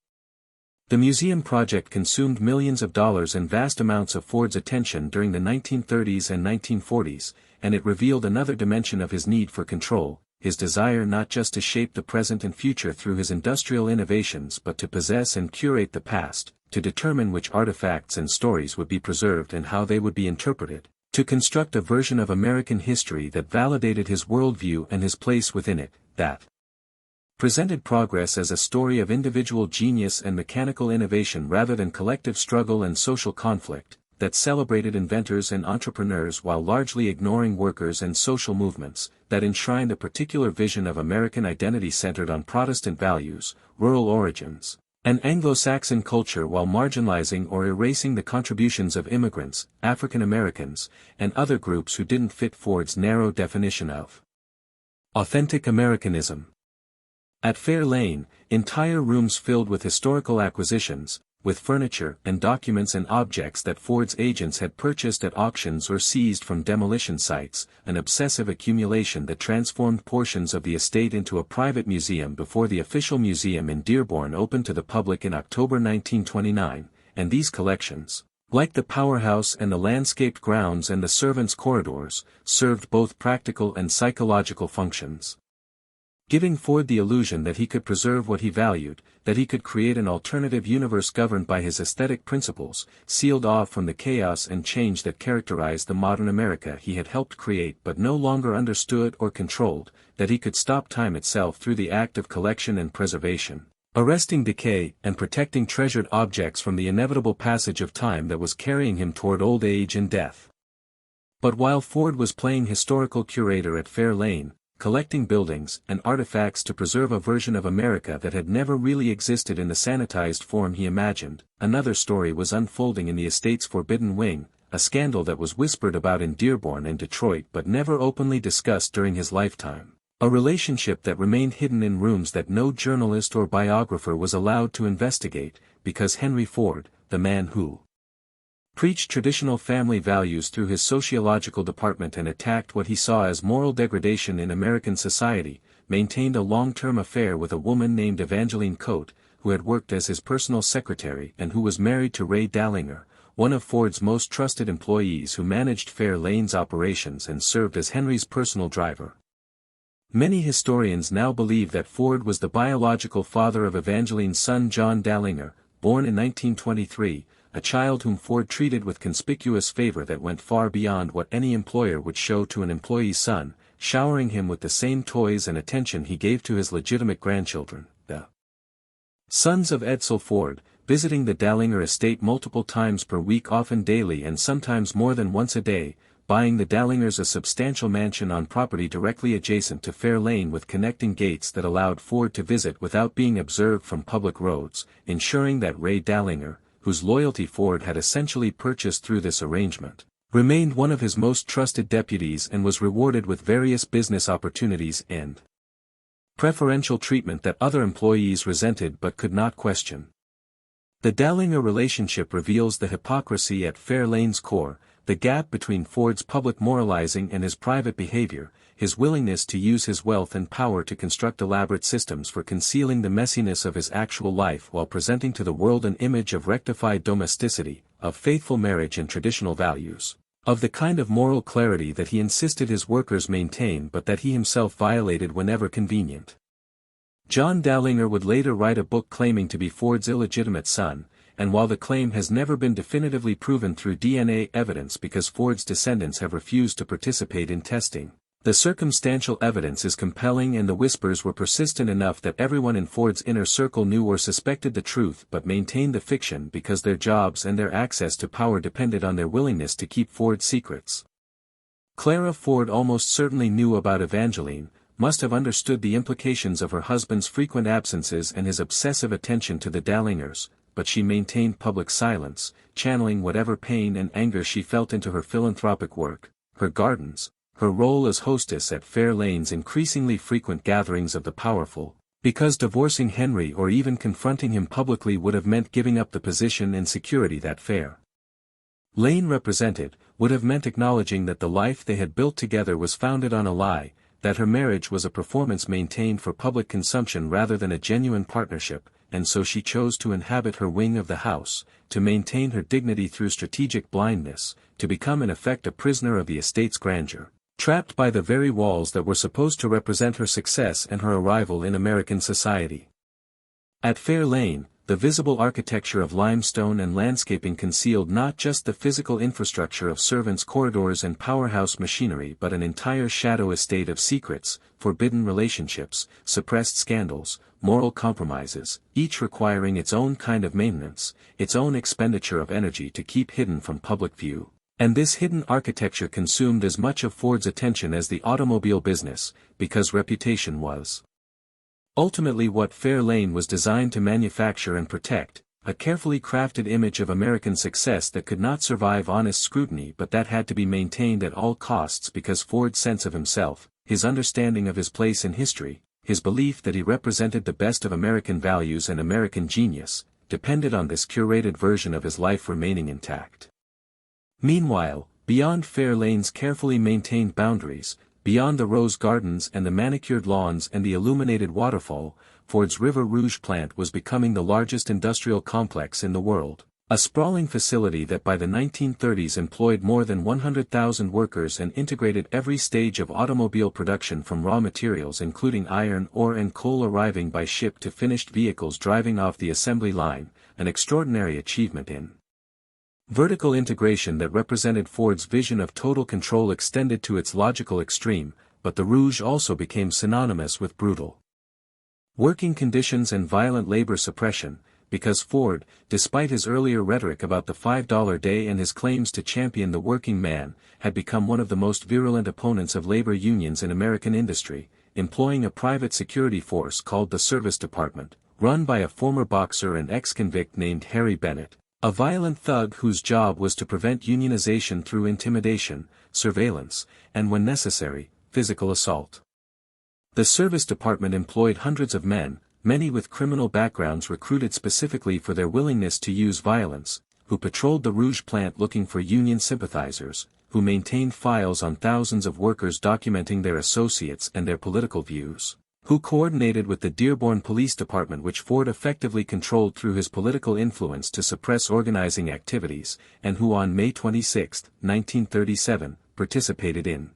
The museum project consumed millions of dollars and vast amounts of Ford's attention during the 1930s and 1940s, and it revealed another dimension of his need for control, his desire not just to shape the present and future through his industrial innovations but to possess and curate the past, to determine which artifacts and stories would be preserved and how they would be interpreted, to construct a version of American history that validated his worldview and his place within it, that presented progress as a story of individual genius and mechanical innovation rather than collective struggle and social conflict, that celebrated inventors and entrepreneurs while largely ignoring workers and social movements, that enshrined a particular vision of American identity centered on Protestant values, rural origins, and Anglo-Saxon culture while marginalizing or erasing the contributions of immigrants, African Americans, and other groups who didn't fit Ford's narrow definition of authentic Americanism. At Fair Lane, entire rooms filled with historical acquisitions, with furniture and documents and objects that Ford's agents had purchased at auctions or seized from demolition sites, an obsessive accumulation that transformed portions of the estate into a private museum before the official museum in Dearborn opened to the public in October 1929, and these collections, like the powerhouse and the landscaped grounds and the servants' corridors, served both practical and psychological functions, giving Ford the illusion that he could preserve what he valued, that he could create an alternative universe governed by his aesthetic principles, sealed off from the chaos and change that characterized the modern America he had helped create but no longer understood or controlled, that he could stop time itself through the act of collection and preservation, arresting decay and protecting treasured objects from the inevitable passage of time that was carrying him toward old age and death. But while Ford was playing historical curator at Fair Lane, collecting buildings and artifacts to preserve a version of America that had never really existed in the sanitized form he imagined, another story was unfolding in the estate's forbidden wing, a scandal that was whispered about in Dearborn and Detroit but never openly discussed during his lifetime, a relationship that remained hidden in rooms that no journalist or biographer was allowed to investigate, because Henry Ford, the man who preached traditional family values through his sociological department and attacked what he saw as moral degradation in American society, maintained a long-term affair with a woman named Evangeline Coate, who had worked as his personal secretary and who was married to Ray Dallinger, one of Ford's most trusted employees who managed Fair Lane's operations and served as Henry's personal driver. Many historians now believe that Ford was the biological father of Evangeline's son John Dallinger, born in 1923, a child whom Ford treated with conspicuous favor that went far beyond what any employer would show to an employee's son, showering him with the same toys and attention he gave to his legitimate grandchildren, the sons of Edsel Ford, visiting the Dallinger estate multiple times per week, often daily and sometimes more than once a day, buying the Dallingers a substantial mansion on property directly adjacent to Fair Lane with connecting gates that allowed Ford to visit without being observed from public roads, ensuring that Ray Dallinger, whose loyalty Ford had essentially purchased through this arrangement, remained one of his most trusted deputies and was rewarded with various business opportunities and preferential treatment that other employees resented but could not question. The Dallinger relationship reveals the hypocrisy at Fair Lane's core, the gap between Ford's public moralizing and his private behavior, his willingness to use his wealth and power to construct elaborate systems for concealing the messiness of his actual life while presenting to the world an image of rectified domesticity, of faithful marriage and traditional values, of the kind of moral clarity that he insisted his workers maintain but that he himself violated whenever convenient. John Dallinger would later write a book claiming to be Ford's illegitimate son, and while the claim has never been definitively proven through DNA evidence because Ford's descendants have refused to participate in testing, the circumstantial evidence is compelling and the whispers were persistent enough that everyone in Ford's inner circle knew or suspected the truth but maintained the fiction because their jobs and their access to power depended on their willingness to keep Ford's secrets. Clara Ford almost certainly knew about Evangeline, must have understood the implications of her husband's frequent absences and his obsessive attention to the Dallingers, but she maintained public silence, channeling whatever pain and anger she felt into her philanthropic work, her gardens, her role as hostess at Fair Lane's increasingly frequent gatherings of the powerful, because divorcing Henry or even confronting him publicly would have meant giving up the position and security that Fair Lane represented, would have meant acknowledging that the life they had built together was founded on a lie, that her marriage was a performance maintained for public consumption rather than a genuine partnership, and so she chose to inhabit her wing of the house, to maintain her dignity through strategic blindness, to become in effect a prisoner of the estate's grandeur, trapped by the very walls that were supposed to represent her success and her arrival in American society. At Fair Lane, the visible architecture of limestone and landscaping concealed not just the physical infrastructure of servants' corridors and powerhouse machinery but an entire shadow estate of secrets, forbidden relationships, suppressed scandals, moral compromises, each requiring its own kind of maintenance, its own expenditure of energy to keep hidden from public view. And this hidden architecture consumed as much of Ford's attention as the automobile business, because reputation was ultimately what Fair Lane was designed to manufacture and protect, a carefully crafted image of American success that could not survive honest scrutiny but that had to be maintained at all costs because Ford's sense of himself, his understanding of his place in history, his belief that he represented the best of American values and American genius, depended on this curated version of his life remaining intact. Meanwhile, beyond Fair Lane's carefully maintained boundaries, beyond the rose gardens and the manicured lawns and the illuminated waterfall, Ford's River Rouge plant was becoming the largest industrial complex in the world. A sprawling facility that by the 1930s employed more than 100,000 workers and integrated every stage of automobile production from raw materials including iron ore and coal arriving by ship to finished vehicles driving off the assembly line, an extraordinary achievement in vertical integration that represented Ford's vision of total control extended to its logical extreme, but the Rouge also became synonymous with brutal working conditions and violent labor suppression, because Ford, despite his earlier rhetoric about the $5 day and his claims to champion the working man, had become one of the most virulent opponents of labor unions in American industry, employing a private security force called the Service Department, run by a former boxer and ex-convict named Harry Bennett, a violent thug whose job was to prevent unionization through intimidation, surveillance, and when necessary, physical assault. The Service Department employed hundreds of men, many with criminal backgrounds recruited specifically for their willingness to use violence, who patrolled the Rouge plant looking for union sympathizers, who maintained files on thousands of workers documenting their associates and their political views, who coordinated with the Dearborn Police Department which Ford effectively controlled through his political influence to suppress organizing activities, and who on May 26, 1937, participated in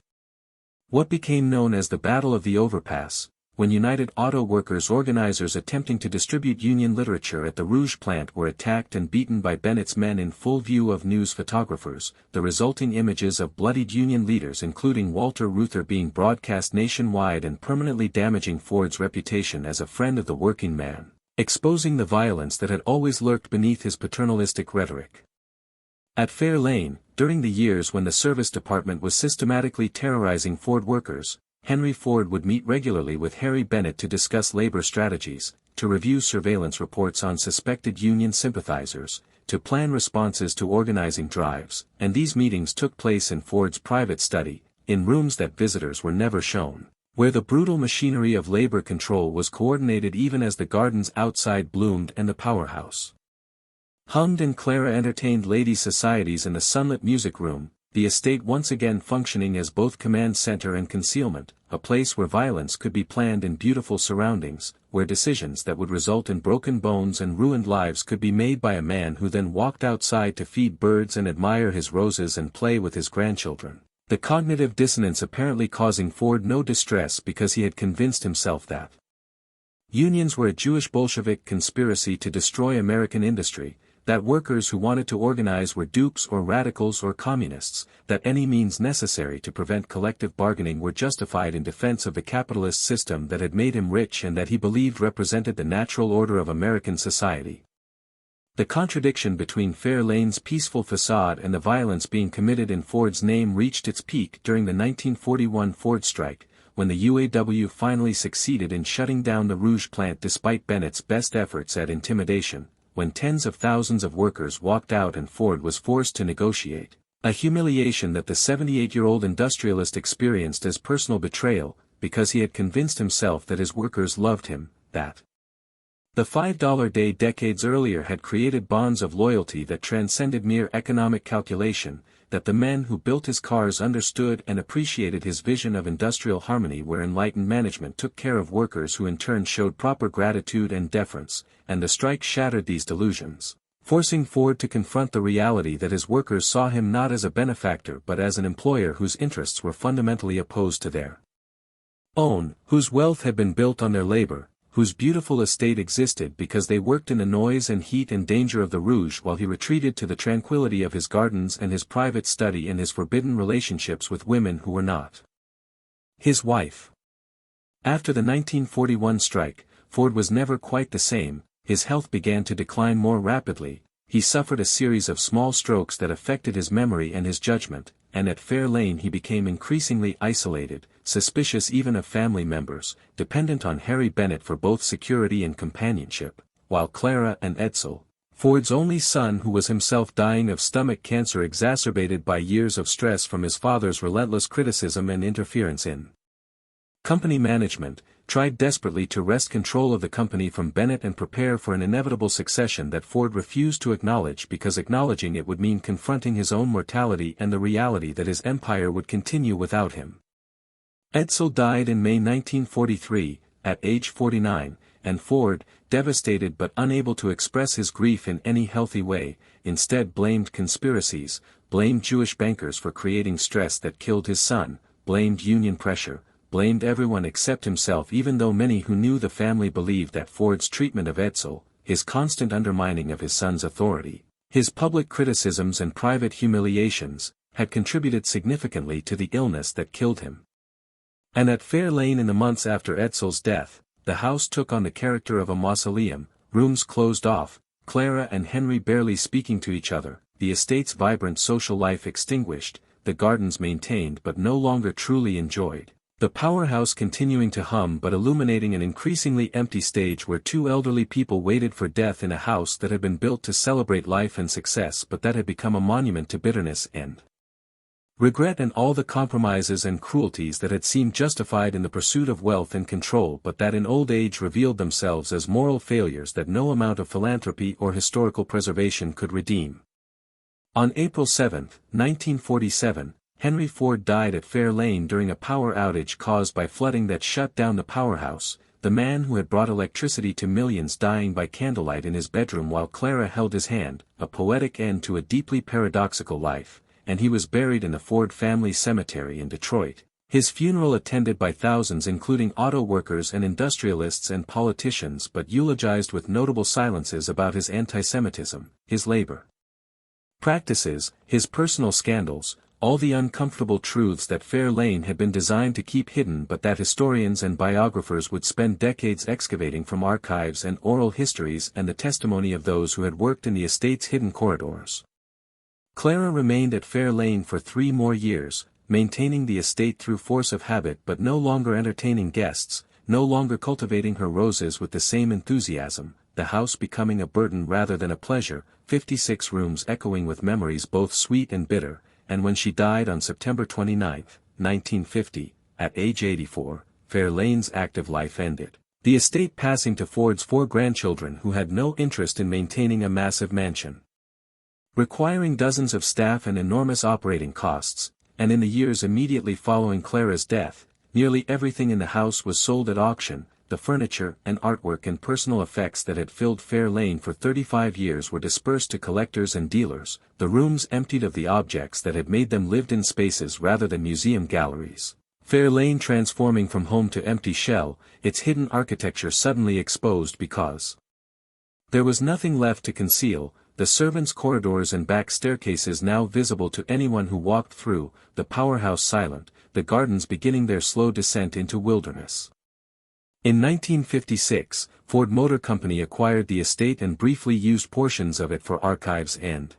what became known as the Battle of the Overpass, when United Auto Workers organizers attempting to distribute union literature at the Rouge plant were attacked and beaten by Bennett's men in full view of news photographers, the resulting images of bloodied union leaders including Walter Reuther being broadcast nationwide and permanently damaging Ford's reputation as a friend of the working man, exposing the violence that had always lurked beneath his paternalistic rhetoric. At Fair Lane, during the years when the Service Department was systematically terrorizing Ford workers, Henry Ford would meet regularly with Harry Bennett to discuss labor strategies, to review surveillance reports on suspected union sympathizers, to plan responses to organizing drives, and these meetings took place in Ford's private study, in rooms that visitors were never shown, where the brutal machinery of labor control was coordinated even as the gardens outside bloomed and the powerhouse hummed and Clara entertained ladies' societies in the sunlit music room, the estate once again functioning as both command center and concealment, a place where violence could be planned in beautiful surroundings, where decisions that would result in broken bones and ruined lives could be made by a man who then walked outside to feed birds and admire his roses and play with his grandchildren. The cognitive dissonance apparently causing Ford no distress because he had convinced himself that unions were a Jewish Bolshevik conspiracy to destroy American industry, that workers who wanted to organize were dupes or radicals or communists, that any means necessary to prevent collective bargaining were justified in defense of the capitalist system that had made him rich and that he believed represented the natural order of American society. The contradiction between Fair Lane's peaceful facade and the violence being committed in Ford's name reached its peak during the 1941 Ford strike, when the UAW finally succeeded in shutting down the Rouge plant despite Bennett's best efforts at intimidation, when tens of thousands of workers walked out and Ford was forced to negotiate, a humiliation that the 78-year-old industrialist experienced as personal betrayal, because he had convinced himself that his workers loved him, that the $5 day decades earlier had created bonds of loyalty that transcended mere economic calculation, that the men who built his cars understood and appreciated his vision of industrial harmony where enlightened management took care of workers who in turn showed proper gratitude and deference, and the strike shattered these delusions, forcing Ford to confront the reality that his workers saw him not as a benefactor but as an employer whose interests were fundamentally opposed to their own, whose wealth had been built on their labor, whose beautiful estate existed because they worked in the noise and heat and danger of the Rouge while he retreated to the tranquility of his gardens and his private study and his forbidden relationships with women who were not his wife. After the 1941 strike, Ford was never quite the same, his health began to decline more rapidly, he suffered a series of small strokes that affected his memory and his judgment, and at Fair Lane he became increasingly isolated, suspicious even of family members, dependent on Harry Bennett for both security and companionship, while Clara and Edsel, Ford's only son who was himself dying of stomach cancer exacerbated by years of stress from his father's relentless criticism and interference in company management, tried desperately to wrest control of the company from Bennett and prepare for an inevitable succession that Ford refused to acknowledge because acknowledging it would mean confronting his own mortality and the reality that his empire would continue without him. Edsel died in May 1943, at age 49, and Ford, devastated but unable to express his grief in any healthy way, instead blamed conspiracies, blamed Jewish bankers for creating stress that killed his son, blamed union pressure, blamed everyone except himself, even though many who knew the family believed that Ford's treatment of Edsel, his constant undermining of his son's authority, his public criticisms and private humiliations, had contributed significantly to the illness that killed him. And at Fair Lane in the months after Edsel's death, the house took on the character of a mausoleum, rooms closed off, Clara and Henry barely speaking to each other, the estate's vibrant social life extinguished, the gardens maintained but no longer truly enjoyed, the powerhouse continuing to hum but illuminating an increasingly empty stage where two elderly people waited for death in a house that had been built to celebrate life and success but that had become a monument to bitterness and regret and all the compromises and cruelties that had seemed justified in the pursuit of wealth and control but that in old age revealed themselves as moral failures that no amount of philanthropy or historical preservation could redeem. On April 7, 1947, Henry Ford died at Fair Lane during a power outage caused by flooding that shut down the powerhouse, the man who had brought electricity to millions dying by candlelight in his bedroom while Clara held his hand, a poetic end to a deeply paradoxical life. And he was buried in the Ford family cemetery in Detroit, his funeral attended by thousands including auto workers and industrialists and politicians but eulogized with notable silences about his anti-Semitism, his labor practices, his personal scandals, all the uncomfortable truths that Fair Lane had been designed to keep hidden but that historians and biographers would spend decades excavating from archives and oral histories and the testimony of those who had worked in the estate's hidden corridors. Clara remained at Fair Lane for 3 more years, maintaining the estate through force of habit but no longer entertaining guests, no longer cultivating her roses with the same enthusiasm, the house becoming a burden rather than a pleasure, 56 rooms echoing with memories both sweet and bitter, and when she died on September 29, 1950, at age 84, Fair Lane's active life ended, the estate passing to Ford's 4 grandchildren who had no interest in maintaining a massive mansion, requiring dozens of staff and enormous operating costs, and in the years immediately following Clara's death, nearly everything in the house was sold at auction, the furniture and artwork and personal effects that had filled Fair Lane for 35 years were dispersed to collectors and dealers, the rooms emptied of the objects that had made them lived-in spaces rather than museum galleries. Fair Lane transforming from home to empty shell, its hidden architecture suddenly exposed because there was nothing left to conceal, the servants' corridors and back staircases now visible to anyone who walked through, the powerhouse silent, the gardens beginning their slow descent into wilderness. In 1956, Ford Motor Company acquired the estate and briefly used portions of it for archives and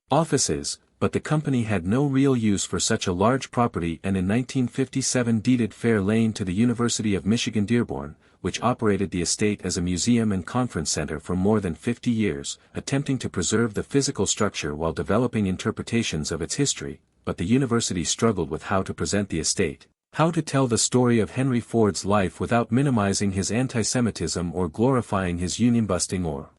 offices, but the company had no real use for such a large property and in 1957 deeded Fair Lane to the University of Michigan Dearborn, which operated the estate as a museum and conference center for more than 50 years, attempting to preserve the physical structure while developing interpretations of its history, but the university struggled with how to present the estate, how to tell the story of Henry Ford's life without minimizing his anti-Semitism or glorifying his union-busting or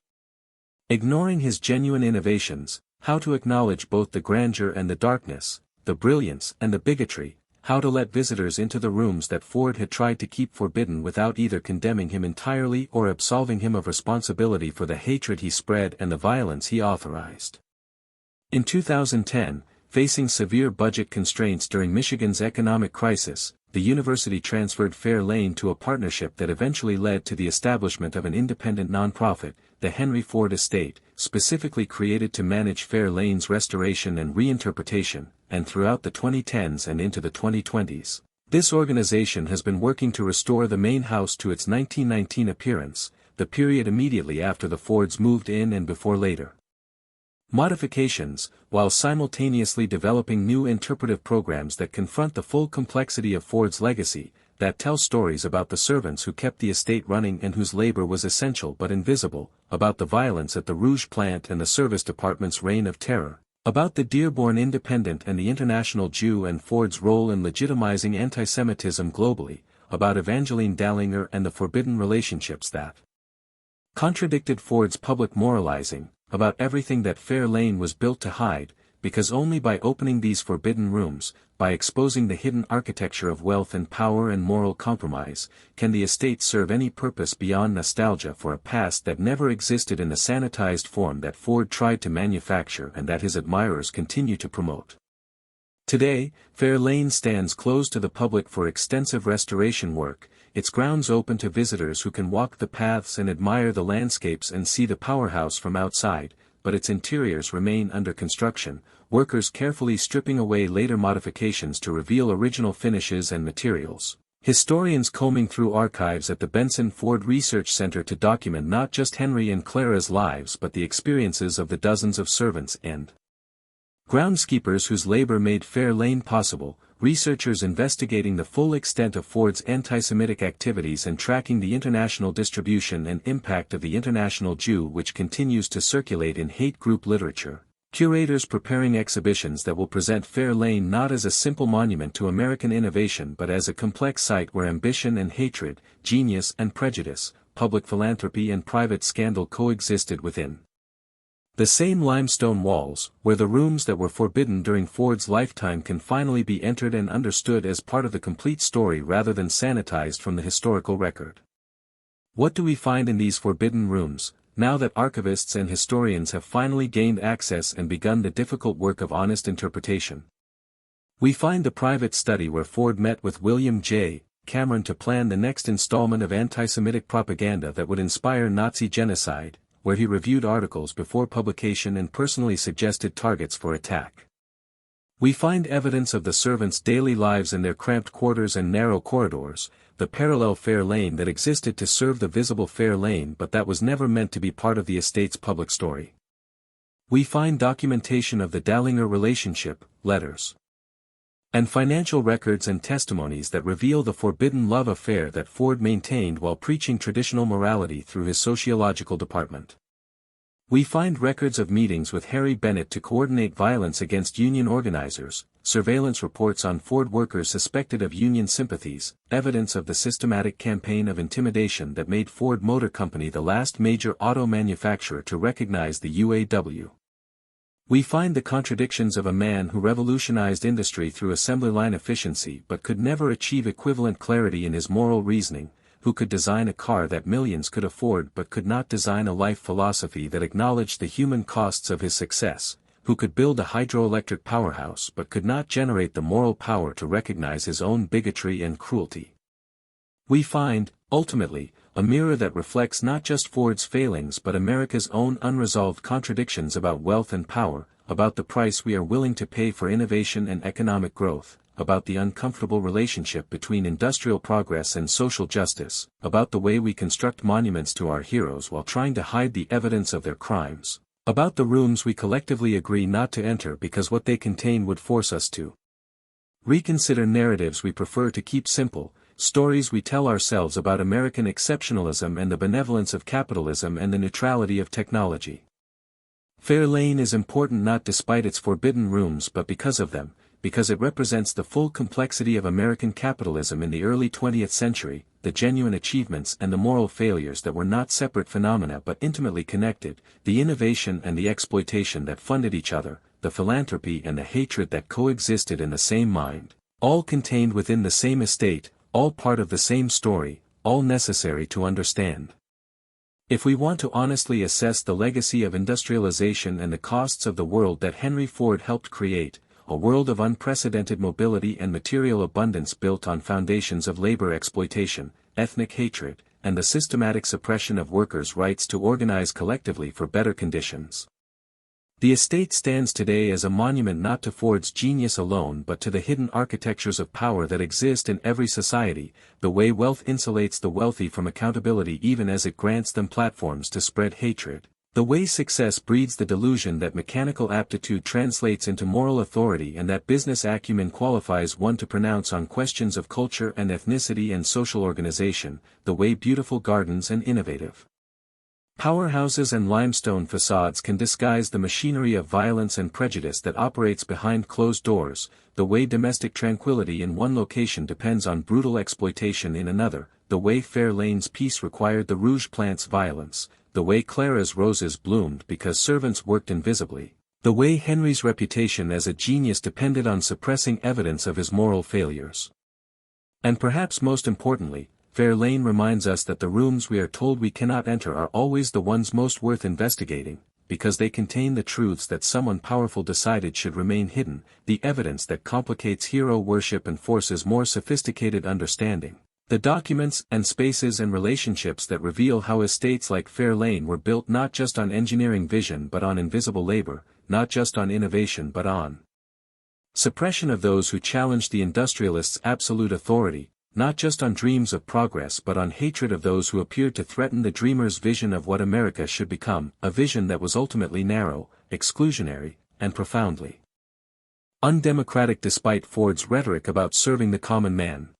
ignoring his genuine innovations, how to acknowledge both the grandeur and the darkness, the brilliance and the bigotry, how to let visitors into the rooms that Ford had tried to keep forbidden without either condemning him entirely or absolving him of responsibility for the hatred he spread and the violence he authorized. In 2010, facing severe budget constraints during Michigan's economic crisis, the university transferred Fair Lane to a partnership that eventually led to the establishment of an independent nonprofit, the Henry Ford Estate, specifically created to manage Fair Lane's restoration and reinterpretation, and throughout the 2010s and into the 2020s. This organization has been working to restore the main house to its 1919 appearance, the period immediately after the Fords moved in and before later modifications, while simultaneously developing new interpretive programs that confront the full complexity of Ford's legacy, that tell stories about the servants who kept the estate running and whose labor was essential but invisible, about the violence at the Rouge plant and the service department's reign of terror, about the Dearborn Independent and the International Jew and Ford's role in legitimizing anti-Semitism globally, about Evangeline Dallinger and the forbidden relationships that contradicted Ford's public moralizing, about everything that Fair Lane was built to hide, because only by opening these forbidden rooms, by exposing the hidden architecture of wealth and power and moral compromise, can the estate serve any purpose beyond nostalgia for a past that never existed in the sanitized form that Ford tried to manufacture and that his admirers continue to promote. Today, Fair Lane stands closed to the public for extensive restoration work, its grounds open to visitors who can walk the paths and admire the landscapes and see the powerhouse from outside, but its interiors remain under construction, workers carefully stripping away later modifications to reveal original finishes and materials. Historians combing through archives at the Benson Ford Research Center to document not just Henry and Clara's lives but the experiences of the dozens of servants and groundskeepers whose labor made Fair Lane possible, researchers investigating the full extent of Ford's anti-Semitic activities and tracking the international distribution and impact of the International Jew which continues to circulate in hate group literature, curators preparing exhibitions that will present Fair Lane not as a simple monument to American innovation but as a complex site where ambition and hatred, genius and prejudice, public philanthropy and private scandal coexisted within the same limestone walls, where the rooms that were forbidden during Ford's lifetime can finally be entered and understood as part of the complete story rather than sanitized from the historical record. What do we find in these forbidden rooms, now that archivists and historians have finally gained access and begun the difficult work of honest interpretation? We find the private study where Ford met with William J. Cameron to plan the next installment of anti-Semitic propaganda that would inspire Nazi genocide, where he reviewed articles before publication and personally suggested targets for attack. We find evidence of the servants' daily lives in their cramped quarters and narrow corridors, the parallel Fair Lane that existed to serve the visible Fair Lane but that was never meant to be part of the estate's public story. We find documentation of the Dallinger relationship, letters, and financial records and testimonies that reveal the forbidden love affair that Ford maintained while preaching traditional morality through his sociological department. We find records of meetings with Harry Bennett to coordinate violence against union organizers, surveillance reports on Ford workers suspected of union sympathies, evidence of the systematic campaign of intimidation that made Ford Motor Company the last major auto manufacturer to recognize the UAW. We find the contradictions of a man who revolutionized industry through assembly line efficiency but could never achieve equivalent clarity in his moral reasoning, who could design a car that millions could afford but could not design a life philosophy that acknowledged the human costs of his success, who could build a hydroelectric powerhouse but could not generate the moral power to recognize his own bigotry and cruelty. We find, ultimately, a mirror that reflects not just Ford's failings but America's own unresolved contradictions about wealth and power, about the price we are willing to pay for innovation and economic growth, about the uncomfortable relationship between industrial progress and social justice, about the way we construct monuments to our heroes while trying to hide the evidence of their crimes, about the rooms we collectively agree not to enter because what they contain would force us to reconsider narratives we prefer to keep simple, stories we tell ourselves about American exceptionalism and the benevolence of capitalism and the neutrality of technology. Fair Lane is important not despite its forbidden rooms but because of them, because it represents the full complexity of American capitalism in the early 20th century, the genuine achievements and the moral failures that were not separate phenomena but intimately connected, the innovation and the exploitation that funded each other, the philanthropy and the hatred that coexisted in the same mind, all contained within the same estate, all part of the same story, all necessary to understand. If we want to honestly assess the legacy of industrialization and the costs of the world that Henry Ford helped create, a world of unprecedented mobility and material abundance built on foundations of labor exploitation, ethnic hatred, and the systematic suppression of workers' rights to organize collectively for better conditions. The estate stands today as a monument not to Ford's genius alone but to the hidden architectures of power that exist in every society, the way wealth insulates the wealthy from accountability even as it grants them platforms to spread hatred, the way success breeds the delusion that mechanical aptitude translates into moral authority and that business acumen qualifies one to pronounce on questions of culture and ethnicity and social organization, the way beautiful gardens and innovative Powerhouses and limestone facades can disguise the machinery of violence and prejudice that operates behind closed doors, the way domestic tranquility in one location depends on brutal exploitation in another, the way Fair Lane's peace required the Rouge plant's violence, the way Clara's roses bloomed because servants worked invisibly, the way Henry's reputation as a genius depended on suppressing evidence of his moral failures. And perhaps most importantly, Fair Lane reminds us that the rooms we are told we cannot enter are always the ones most worth investigating, because they contain the truths that someone powerful decided should remain hidden, the evidence that complicates hero worship and forces more sophisticated understanding, the documents and spaces and relationships that reveal how estates like Fair Lane were built not just on engineering vision but on invisible labor, not just on innovation but on suppression of those who challenged the industrialists' absolute authority, not just on dreams of progress but on hatred of those who appeared to threaten the dreamer's vision of what America should become, a vision that was ultimately narrow, exclusionary, and profoundly undemocratic despite Ford's rhetoric about serving the common man.